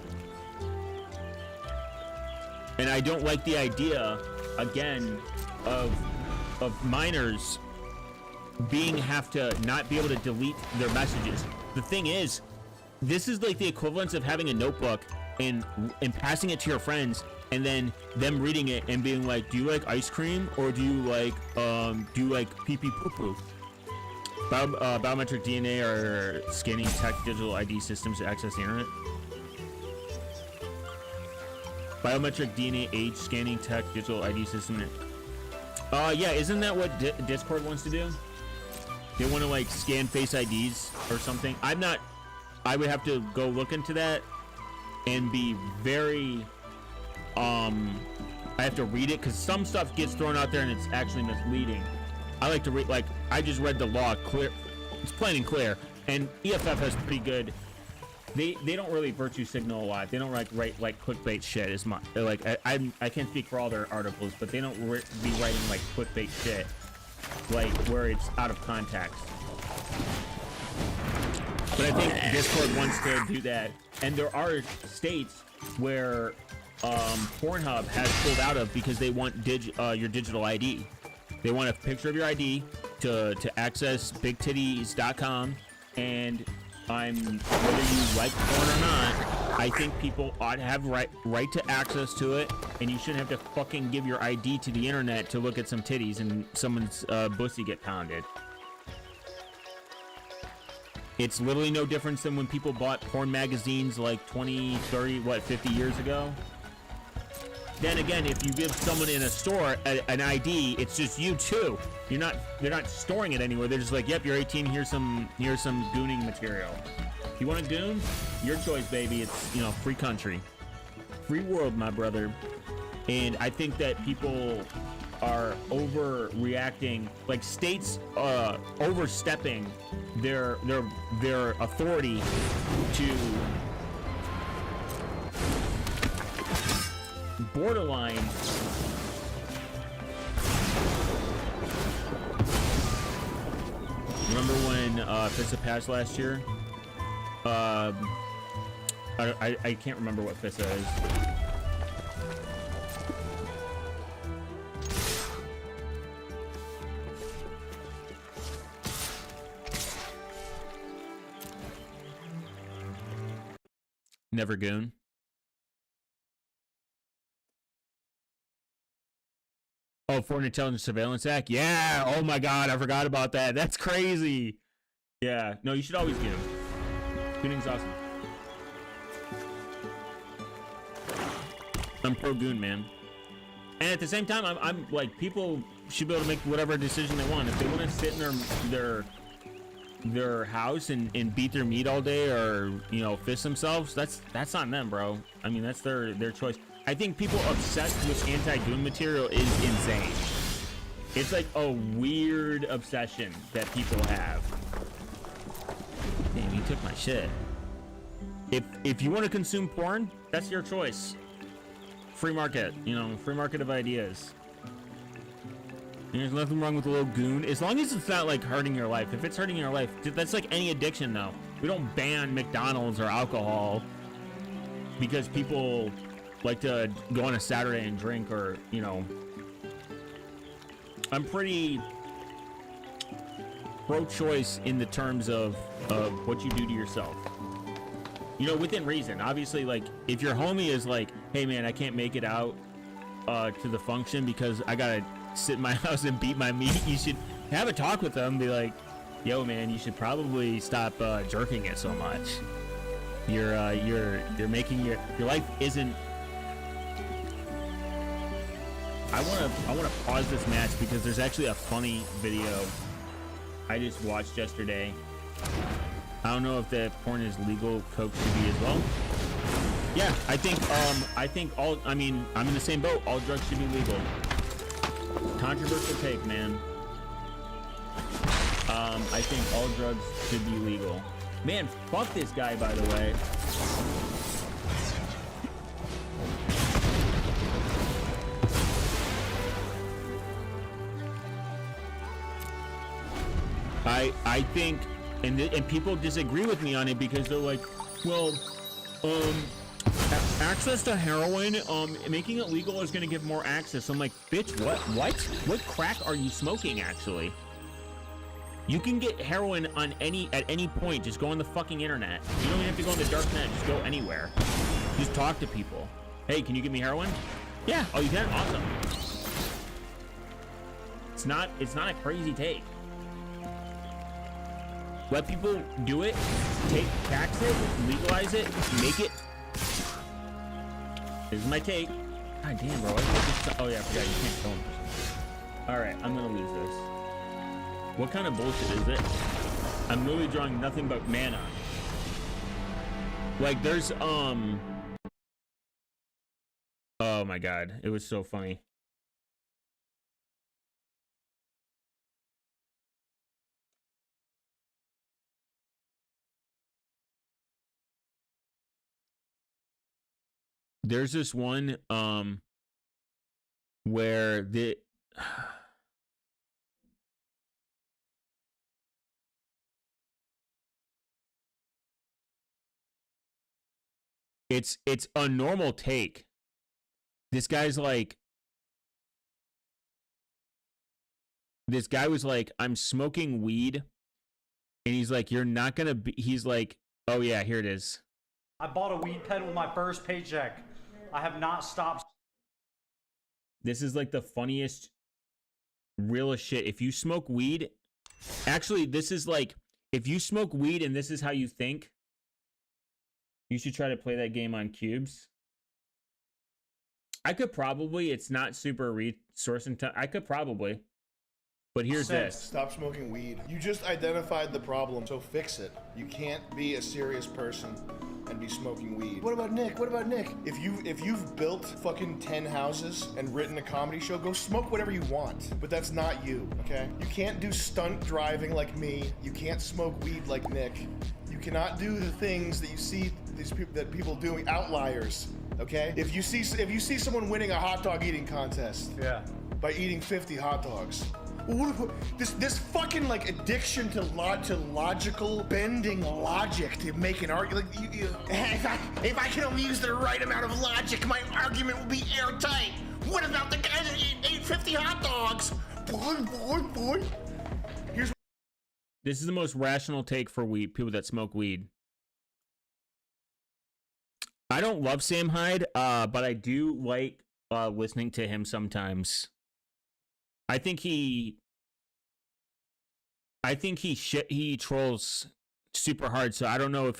A: And I don't like the idea, again, of minors have to not be able to delete their messages. The thing is, this is like the equivalence of having a notebook and passing it to your friends, and then them reading it and being like, do you like ice cream, or do you like pee pee poo poo? Biometric DNA or scanning tech digital ID systems to access the internet. Biometric DNA age scanning tech digital ID system. Yeah, isn't that what Discord wants to do? They want to like scan face IDs or something. I would have to go look into that and be very I have to read it because some stuff gets thrown out there and it's actually misleading. I like to read, like, I just read the law clear. It's plain and clear. And EFF has pretty good. They don't really virtue signal a lot. They don't write like clickbait shit as much. Like I can't speak for all their articles, but they don't be writing like clickbait shit, like where it's out of context. But I think Discord wants to do that, and there are states where Pornhub has pulled out of because they want your digital ID. They want a picture of your ID to access bigtitties.com, and whether you like porn or not, I think people ought to have right to access to it, and you shouldn't have to fucking give your ID to the internet to look at some titties and someone's pussy get pounded. It's literally no difference than when people bought porn magazines like 20, 30, 50 years ago. Then again, if you give someone in a store an ID, it's just you too. They're not storing it anywhere. They're just like, yep, you're 18. Here's some gooning material. You want a goon? Your choice, baby. It's, you know, free country, free world, my brother. And I think that people are overreacting, like states overstepping their authority to borderline remember when FISA passed last year? I can't remember what FISA is. Never goon. Oh, Foreign Intelligence Surveillance Act? Yeah! Oh my god, I forgot about that. That's crazy! Yeah, no, you should always goon. Gooning's awesome. I'm pro goon, man. And at the same time, I'm like, people should be able to make whatever decision they want. If they want to sit in their house and beat their meat all day, or, you know, fist themselves, that's on them, bro. I mean, that's their choice. I think people obsessed with anti-goon material is insane. It's like a weird obsession that people have. Damn, you took my shit. If you want to consume porn, that's your choice. Free market, you know, free market of ideas. There's nothing wrong with a little goon, as long as it's not like hurting your life. If it's hurting your life, that's like any addiction, though. We don't ban McDonald's or alcohol because people like to go on a Saturday and drink, or, you know. I'm pretty pro-choice in the terms of what you do to yourself. You know, within reason. Obviously, like, if your homie is like, hey man, I can't make it out to the function because I gotta sit in my house and beat my meat, you should have a talk with them. Be like, yo man, you should probably stop jerking it so much. You're making your life isn't. I wanna pause this match because there's actually a funny video I just watched yesterday. I don't know if that porn is legal. Coke should be as well. Yeah, I think all. I mean, I'm in the same boat. All drugs should be legal. Controversial take, man. I think all drugs should be legal. Man, fuck this guy, by the way. I think, and people disagree with me on it because they're like, well, access to heroin, making it legal is going to give more access. I'm like, bitch, what crack are you smoking, actually? You can get heroin on at any point. Just go on the fucking internet. You don't even have to go on the dark net. Just go anywhere. Just talk to people. Hey, can you give me heroin? Yeah. Oh, you can? Awesome. It's not a crazy take. Let people do it. Tax it. Legalize it. Make it. This is my take. God damn, bro. Oh yeah, I forgot you can't kill him. All right, I'm gonna lose this. What kind of bullshit is it? I'm literally drawing nothing but mana. Like there's oh my god, it was so funny. There's this one where the it's a normal take. This guy was like, I'm smoking weed, and he's like, you're not gonna be, he's like, oh yeah, here it is.
B: I bought a weed pen with my first paycheck. I have not stopped.
A: This is like the funniest, realest shit. If you smoke weed, actually, this is like, if you smoke weed and this is how you think, you should try to play that game on cubes. I could probably, it's not super resource intensive. I could probably, but here's this.
C: Stop smoking weed. You just identified the problem, so fix it. You can't be a serious person and be smoking weed. What about Nick? What about Nick? If you've built fucking 10 houses and written a comedy show, go smoke whatever you want. But that's not you, okay? You can't do stunt driving like me. You can't smoke weed like Nick. You cannot do the things that you see people doing, outliers, okay? If you see someone winning a hot dog eating contest, yeah, by eating 50 hot dogs. This fucking like addiction to logical bending logic to make an argument. Like, if I can only use the right amount of logic, my argument will be airtight. What about the guy that ate 50 hot dogs? Boy.
A: This is the most rational take for weed. People that smoke weed. I don't love Sam Hyde, but I do like listening to him sometimes. I think he trolls super hard, so I don't know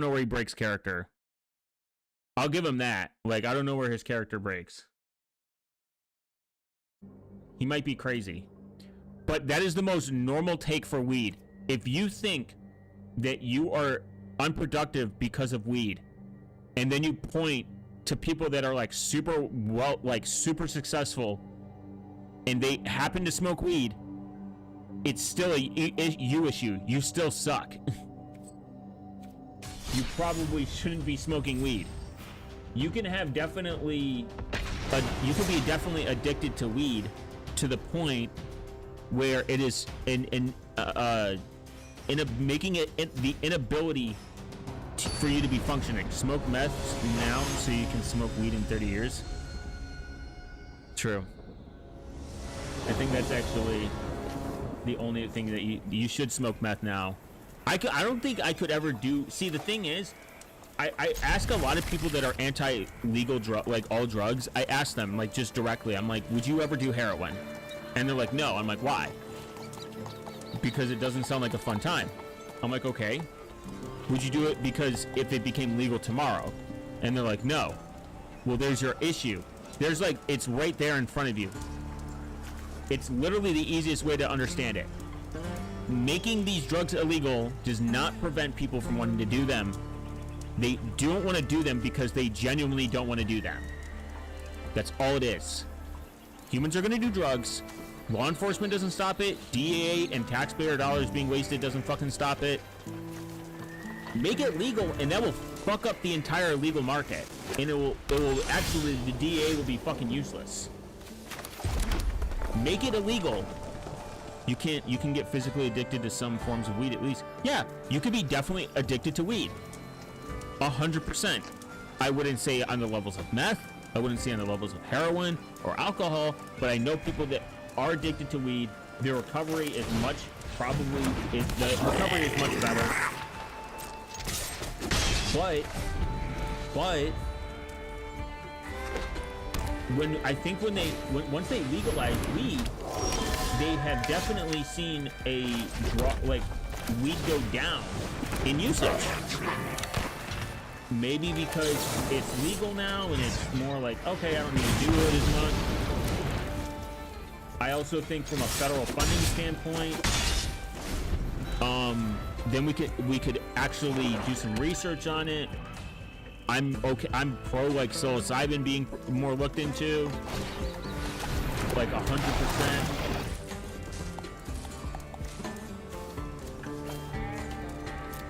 A: where he breaks character. I'll give him that. Like, I don't know where his character breaks. He might be crazy. But that is the most normal take for weed. If you think that you are unproductive because of weed, and then you point to people that are like super successful, and they happen to smoke weed, it's still a you issue. You still suck. You probably shouldn't be smoking weed. You can have you can be definitely addicted to weed to the point where it is making it the inability for you to be functioning. Smoke meth now so you can smoke weed in 30 years. True. I think that's actually the only thing that you should smoke meth now. I don't think I could ever do. See, the thing is, I ask a lot of people that are anti-legal drug, like all drugs. I ask them like just directly. I'm like, would you ever do heroin? And they're like, no. I'm like, why? Because it doesn't sound like a fun time. I'm like, okay. Would you do it because if it became legal tomorrow? And they're like, no. Well, there's your issue. There's like, it's right there in front of you. It's literally the easiest way to understand it. Making these drugs illegal does not prevent people from wanting to do them. They don't want to do them because they genuinely don't want to do them. That's all it is. Humans are going to do drugs. Law enforcement doesn't stop it. DEA and taxpayer dollars being wasted doesn't fucking stop it. Make it legal, and that will fuck up the entire legal market. And it will actually, the DEA will be fucking useless. Make it illegal. You can get physically addicted to some forms of weed at least. Yeah, you could be definitely addicted to weed. 100%. I wouldn't say on the levels of meth. I wouldn't say on the levels of heroin or alcohol, but I know people that are addicted to weed. Their recovery is much probably the recovery is much better. But once they legalize weed, they have definitely seen weed go down in usage. Maybe because it's legal now and it's more like, okay, I don't need to do it as much. I also think from a federal funding standpoint, then we could actually do some research on it. I'm pro like psilocybin being more looked into, like 100%.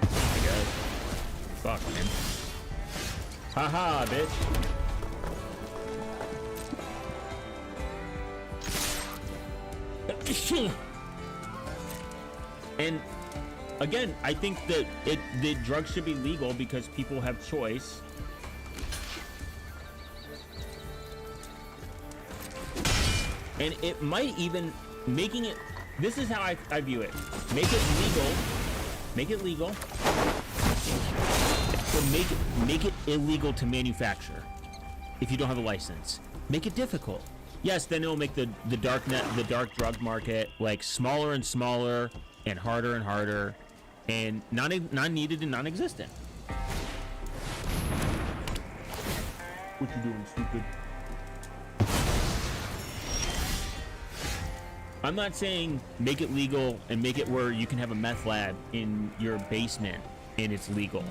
A: I guess. Fuck, man. Haha, bitch. And again, I think that the drugs should be legal because people have choice. And it might even making it, this is how I view it. Make it legal. So make it illegal to manufacture if you don't have a license. Make it difficult. Yes, then it'll make the dark drug market like smaller and smaller and harder and non-needed and non-existent. What you doing, stupid? I'm not saying make it legal and make it where you can have a meth lab in your basement and it's legal.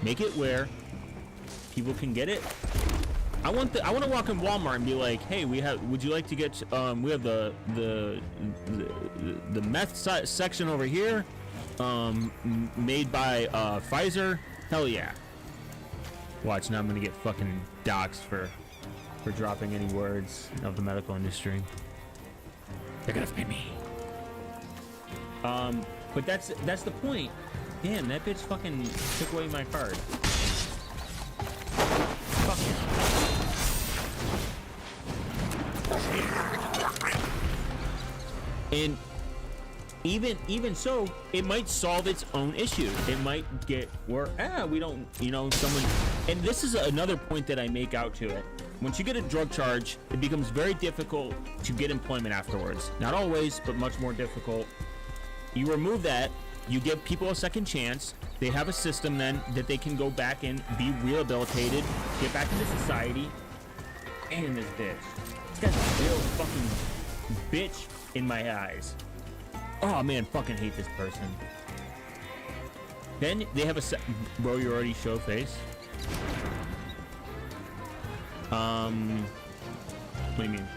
A: Make it where people can get it. I want to walk in Walmart and be like, hey, would you like to get we have the meth section over here, made by Pfizer. Hell yeah. Watch, now I'm gonna get fucking doxxed for dropping any words of the medical industry. They're gonna pay me. But that's the point. Damn, that bitch fucking took away my card. Fuck yeah. And even so, it might solve its own issue. It might get where we don't, someone. And this is another point that I make out to it. Once you get a drug charge, it becomes very difficult to get employment afterwards. Not always, but much more difficult. You remove that, you give people a second chance. They have a system then that they can go back and be rehabilitated, get back into society. And this bitch. This guy's a real fucking bitch in my eyes. Oh man, fucking hate this person. Then they have bro, you already show face. What do you mean?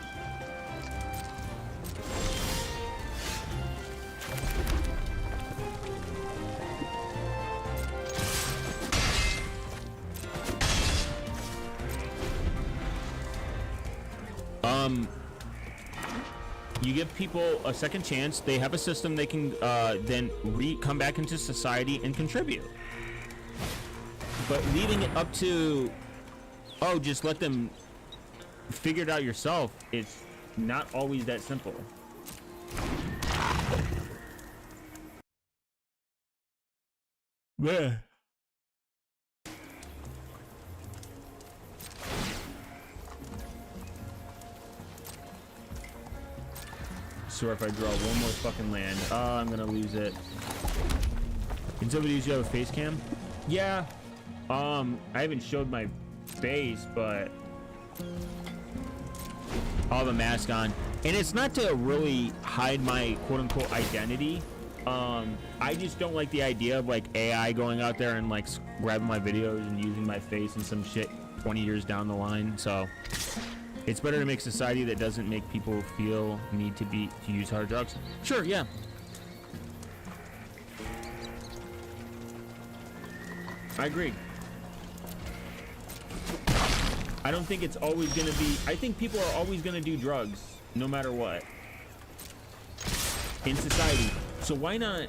A: You give people a second chance. They have a system they can then come back into society and contribute. But leaving it up to, just let them figure it out yourself, it's not always that simple. Yeah. So if I draw one more fucking land, I'm gonna lose it. Can somebody use you have a face cam? Yeah. I haven't showed my face, but I'll have a mask on. And it's not to really hide my quote-unquote identity. I just don't like the idea of like AI going out there and like grabbing my videos and using my face and some shit 20 years down the line. So it's better to make society that doesn't make people feel need to use hard drugs. Sure, yeah. I agree. I don't think it's always going to be... I think people are always going to do drugs, no matter what. In society. So why not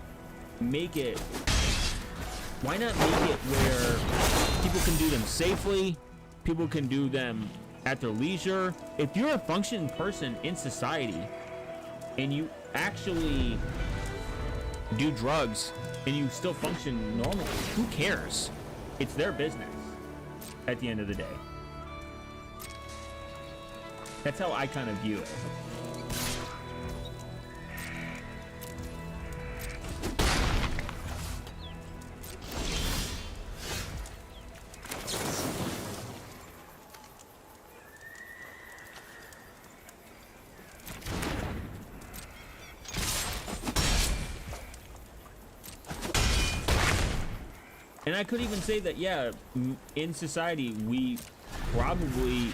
A: make it... Why not make it where people can do them safely, people can do them at their leisure. If you're a functioning person in society and you actually do drugs and you still function normally. Who cares? It's their business at the end of the day. That's how I kind of view it. And I could even say that, yeah, in society, we probably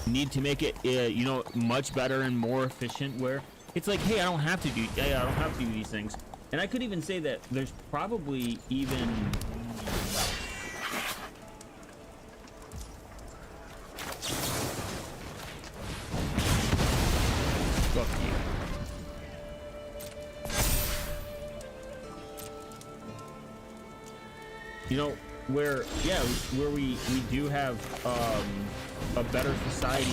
A: need to make it, you know, much better and more efficient, where it's like, hey, I don't have to do these things. And I could even say that there's probably even fuck you. You know, where we do have a better society.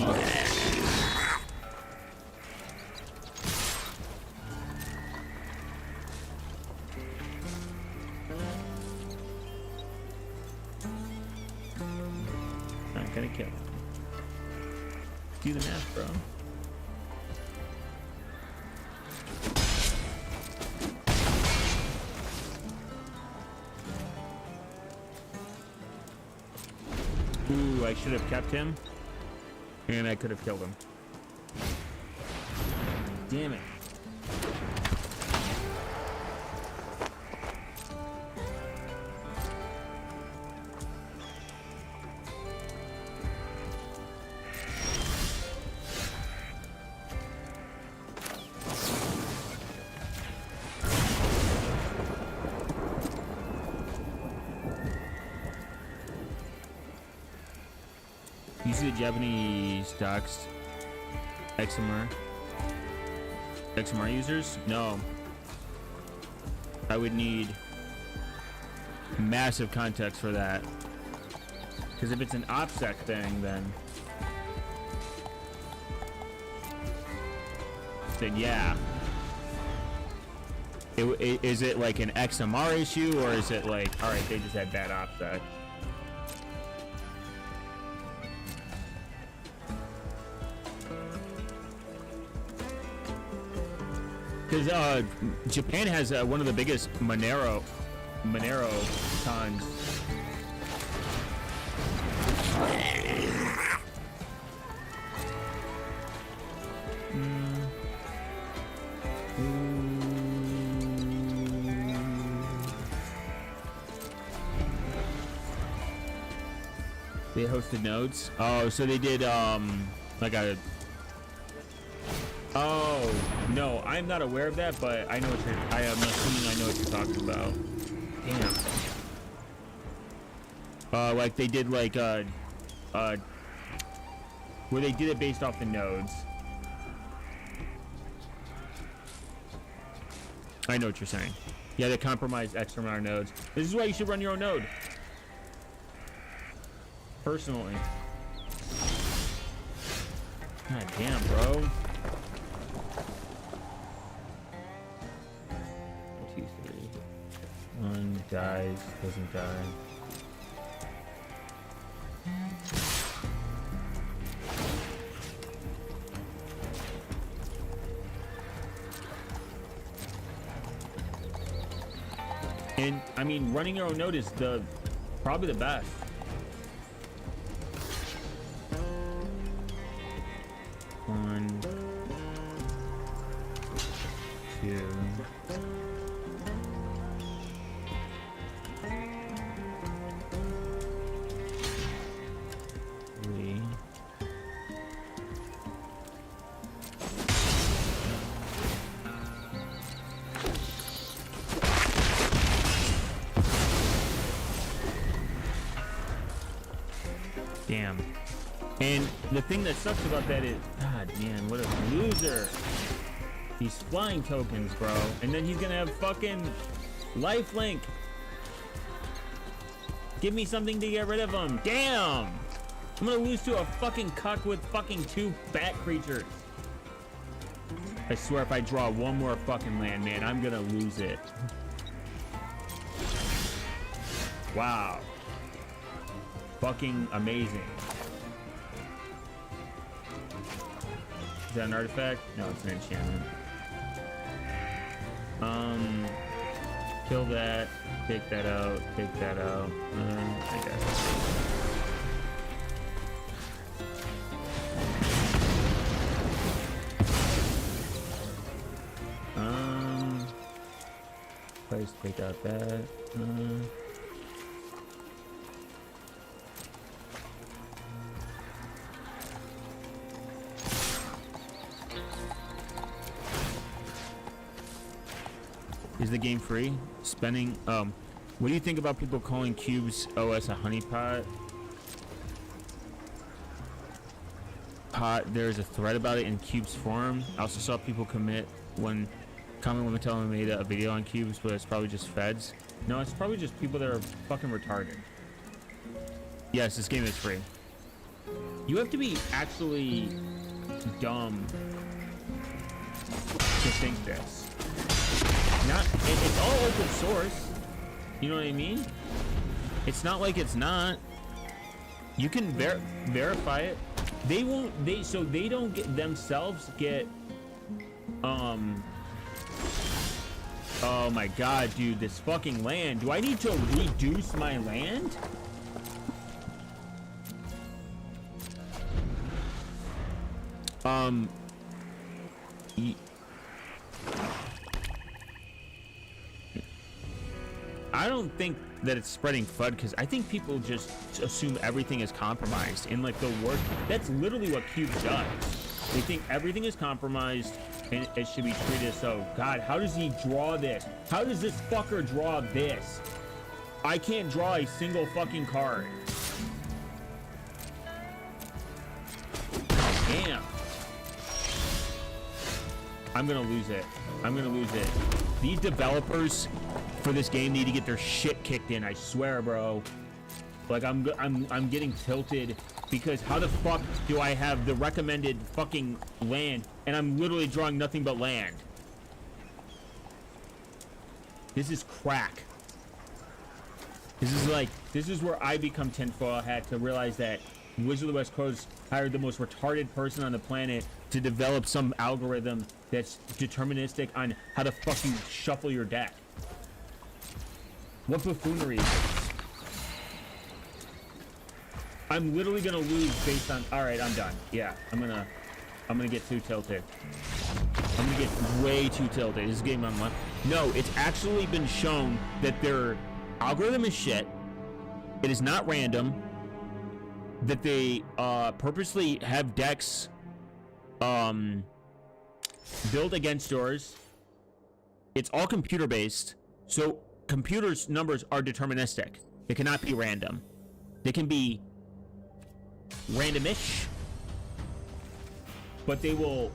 A: Not gonna kill him. Do the math, bro. Ooh, I should have kept him, and I could have killed him. Damn it. You see the Japanese stocks XMR users? No. I would need massive context for that. Because if it's an OPSEC thing, then yeah. Is it like an XMR issue, or is it like, all right, they just had bad OPSEC? Because Japan has one of the biggest Monero cons. They hosted nodes. Oh, so they did like a. Oh no, I'm not aware of that, but I know what you're. I am assuming I know what you're talking about. Damn. Like they did like where they did it based off the nodes. I know what you're saying. Yeah, they compromised XMR nodes. This is why you should run your own node. Personally. God damn, bro. 2, 3. One dies, doesn't die. And I mean, running your own node is probably the best. One, 2. 3. Damn. And the thing that sucks about that is, God, man, what a loser. These flying tokens, bro. And then he's gonna have fucking lifelink. Give me something to get rid of him. Damn. I'm gonna lose to a fucking cuck with fucking 2 bat creatures. I swear if I draw one more fucking land, man, I'm gonna lose it. Wow. Fucking amazing. Is that an artifact? No, it's an enchantment. Kill that. Take that out. Take that out. I guess. Place, take out that. Is the game free? Spending, what do you think about people calling Cube's OS a honeypot? There's a thread about it in Cube's forum. I also saw people comment when I made a video on Cubes, but it's probably just feds. No, it's probably just people that are fucking retarded. Yes, this game is free. You have to be actually dumb to think this. It's all open source. You know what I mean? It's not like it's not. You can verify it. They won't. So they don't get. Oh my god, dude, this fucking land. Do I need to reduce my land? I don't think that it's spreading FUD because I think people just assume everything is compromised in like the worst. That's literally what Cube does. They think everything is compromised and it should be treated so. God, how does he draw this? How does this fucker draw this? I can't draw a single fucking card. Damn. I'm gonna lose it. I'm gonna lose it. These developers for this game need to get their shit kicked in. I swear, bro. Like I'm getting tilted because how the fuck do I have the recommended fucking land and I'm literally drawing nothing but land? This is crack. This is where I become tinfoil hat to realize that Wizard of the West Coast hired the most retarded person on the planet to develop some algorithm that's deterministic on how the fuck you shuffle your deck. What buffoonery is this? I'm literally gonna lose based on. All right, I'm done. Yeah, I'm gonna get too tilted. I'm gonna get way too tilted. This game on left. No, it's actually been shown that their algorithm is shit. It is not random. That they purposely have decks built against yours. It's all computer based, so computers' numbers are deterministic. They cannot be random. They can be randomish, but they will.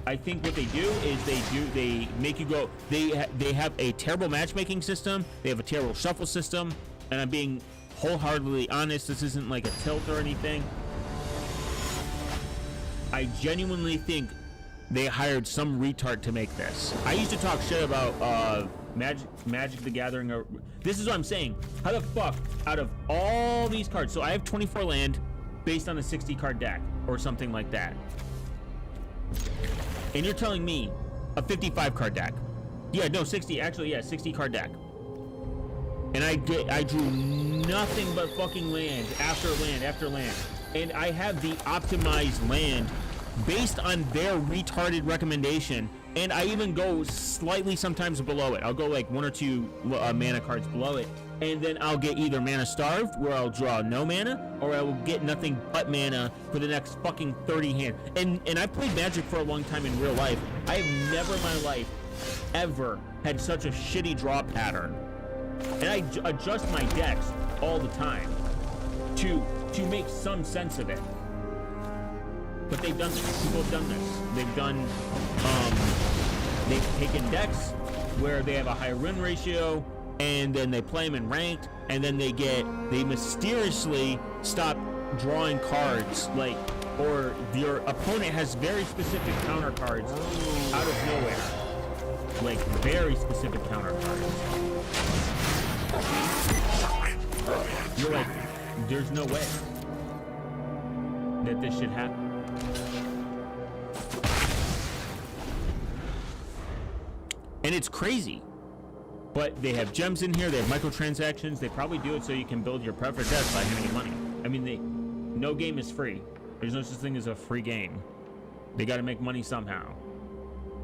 A: I think what they do is they make you go. They have a terrible matchmaking system. They have a terrible shuffle system, and I'm being wholeheartedly honest. This isn't like a tilt or anything. I genuinely think they hired some retard to make this. I used to talk shit about Magic the Gathering. This is what I'm saying. How the fuck, out of all these cards, so I have 24 land based on a 60 card deck or something like that. And you're telling me a 55 card deck. Yeah, no, 60, actually, yeah, 60 card deck. And I drew nothing but fucking land after land after land. And I have the optimized land based on their retarded recommendation. And I even go slightly sometimes below it. I'll go like 1 or 2 mana cards below it. And then I'll get either mana starved, where I'll draw no mana, or I will get nothing but mana for the next fucking 30 hands. And I've played Magic for a long time in real life. I have never in my life ever had such a shitty draw pattern. And I adjust my decks all the time to make some sense of it. But they've done this. People have done this. They've taken decks where they have a high win ratio, and then they play them in ranked, and then they mysteriously stop drawing cards like or your opponent has very specific counter cards out of nowhere. Like, very specific counter cards. You're like, there's no way that this should happen. And it's crazy. But they have gems in here, they have microtransactions, they probably do it so you can build your preferred deck by handing money. I mean, no game is free. There's no such thing as a free game. They gotta make money somehow.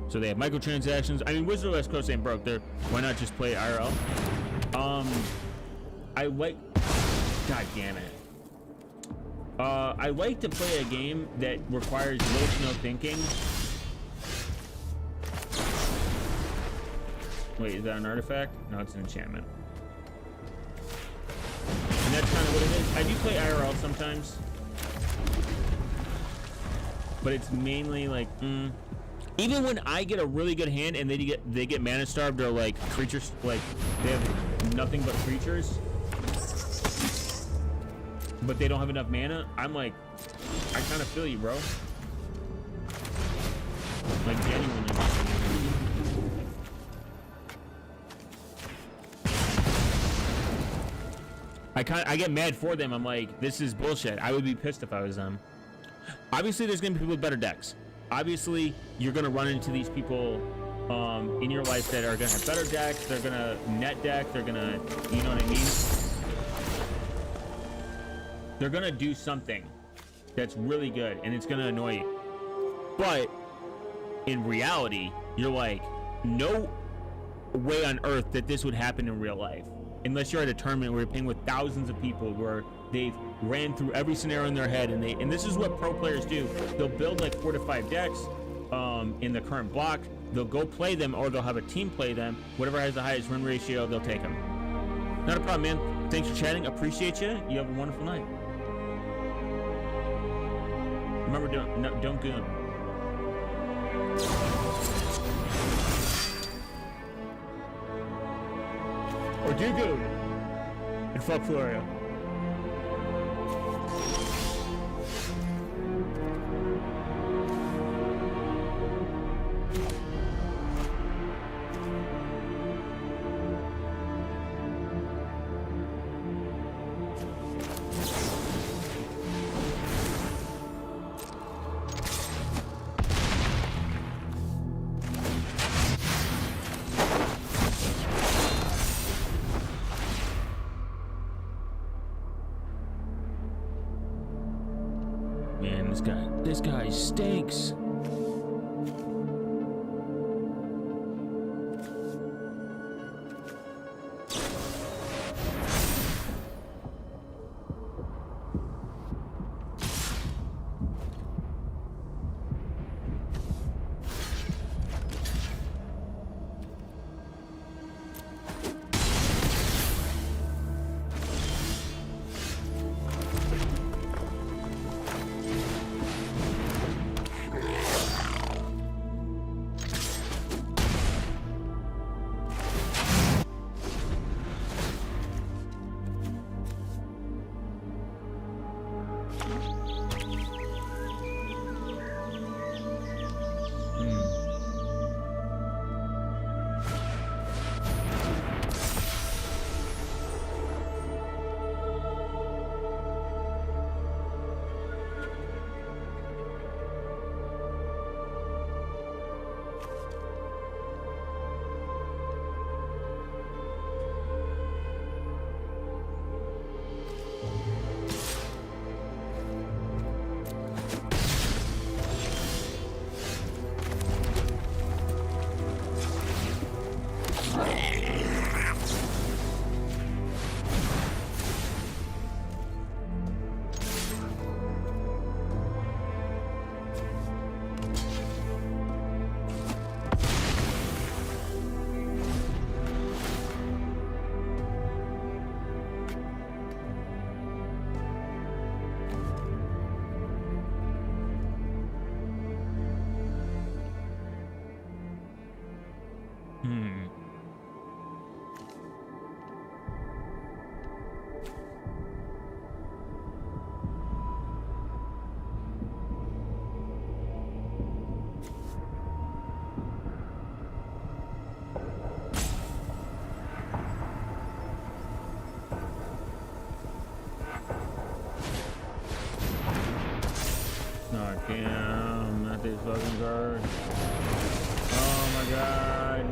A: So they have microtransactions. I mean, Wizard of the West Coast ain't broke. Why not just play IRL? I like, god damn it. I like to play a game that requires little to no thinking. Wait, is that an artifact? No, it's an enchantment. And that's kind of what it is. I do play IRL sometimes. But it's mainly like, even when I get a really good hand and they get mana starved or like creatures, like they have nothing but creatures, but they don't have enough mana, I'm like, I kind of feel you, bro. Like, genuinely. I get mad for them. I'm like, this is bullshit. I would be pissed if I was them. Obviously, there's gonna be people with better decks. Obviously, you're gonna run into these people in your life that are gonna have better decks. They're gonna net deck. They're gonna, you know what I mean? They're gonna do something that's really good, and it's gonna annoy you. But in reality, you're like, no way on earth that this would happen in real life. Unless you're at a tournament where you're playing with thousands of people where they've ran through every scenario in their head, and this is what pro players do. They'll build like 4 to 5 decks in the current block. They'll go play them, or they'll have a team play them. Whatever has the highest win ratio, they'll take them. Not a problem, man. Thanks for chatting. Appreciate you. You have a wonderful night. Remember, don't goon. Or do good and fuck Florio. This guy stinks. god. Oh my god.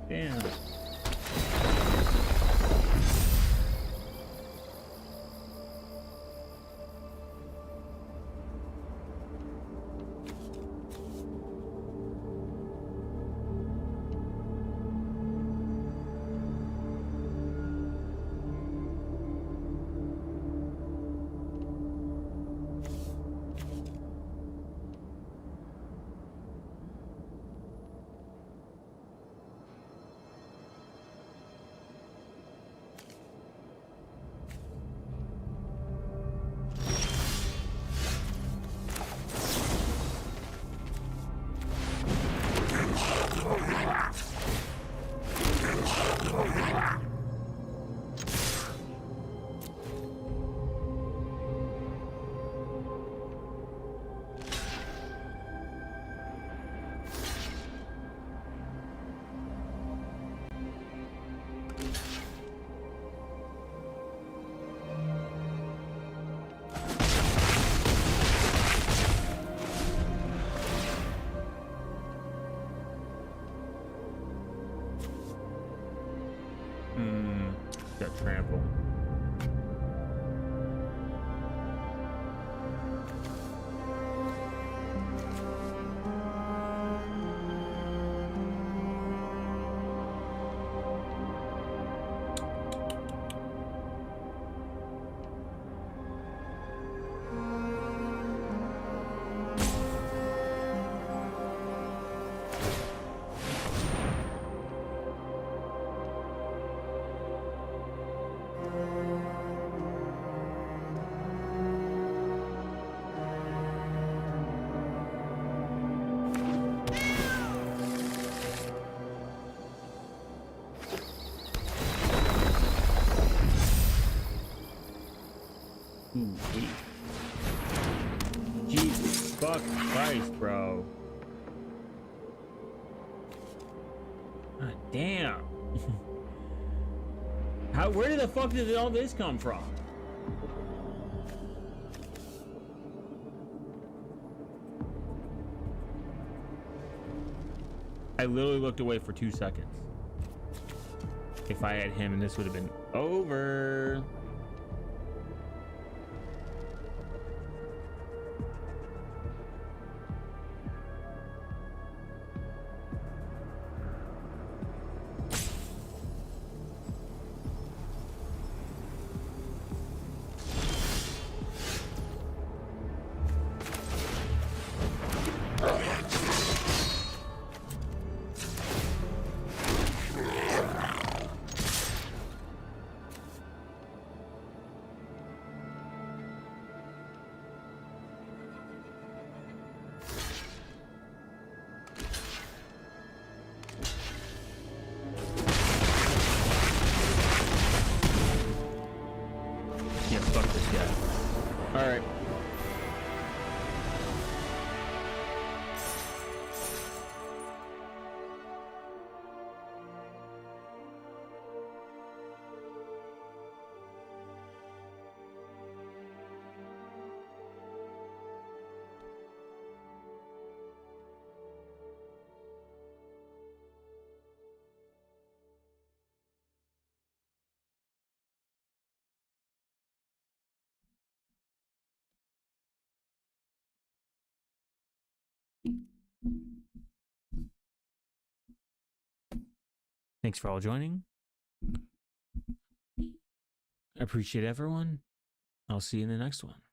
A: Damn. Got trample. Jesus fuck Christ, bro. God damn. Where the fuck did all this come from? I literally looked away for 2 seconds. if I had him, and this would have been over. Yeah, fuck this guy. All right. Thanks for all joining. I appreciate everyone. I'll see you in the next one.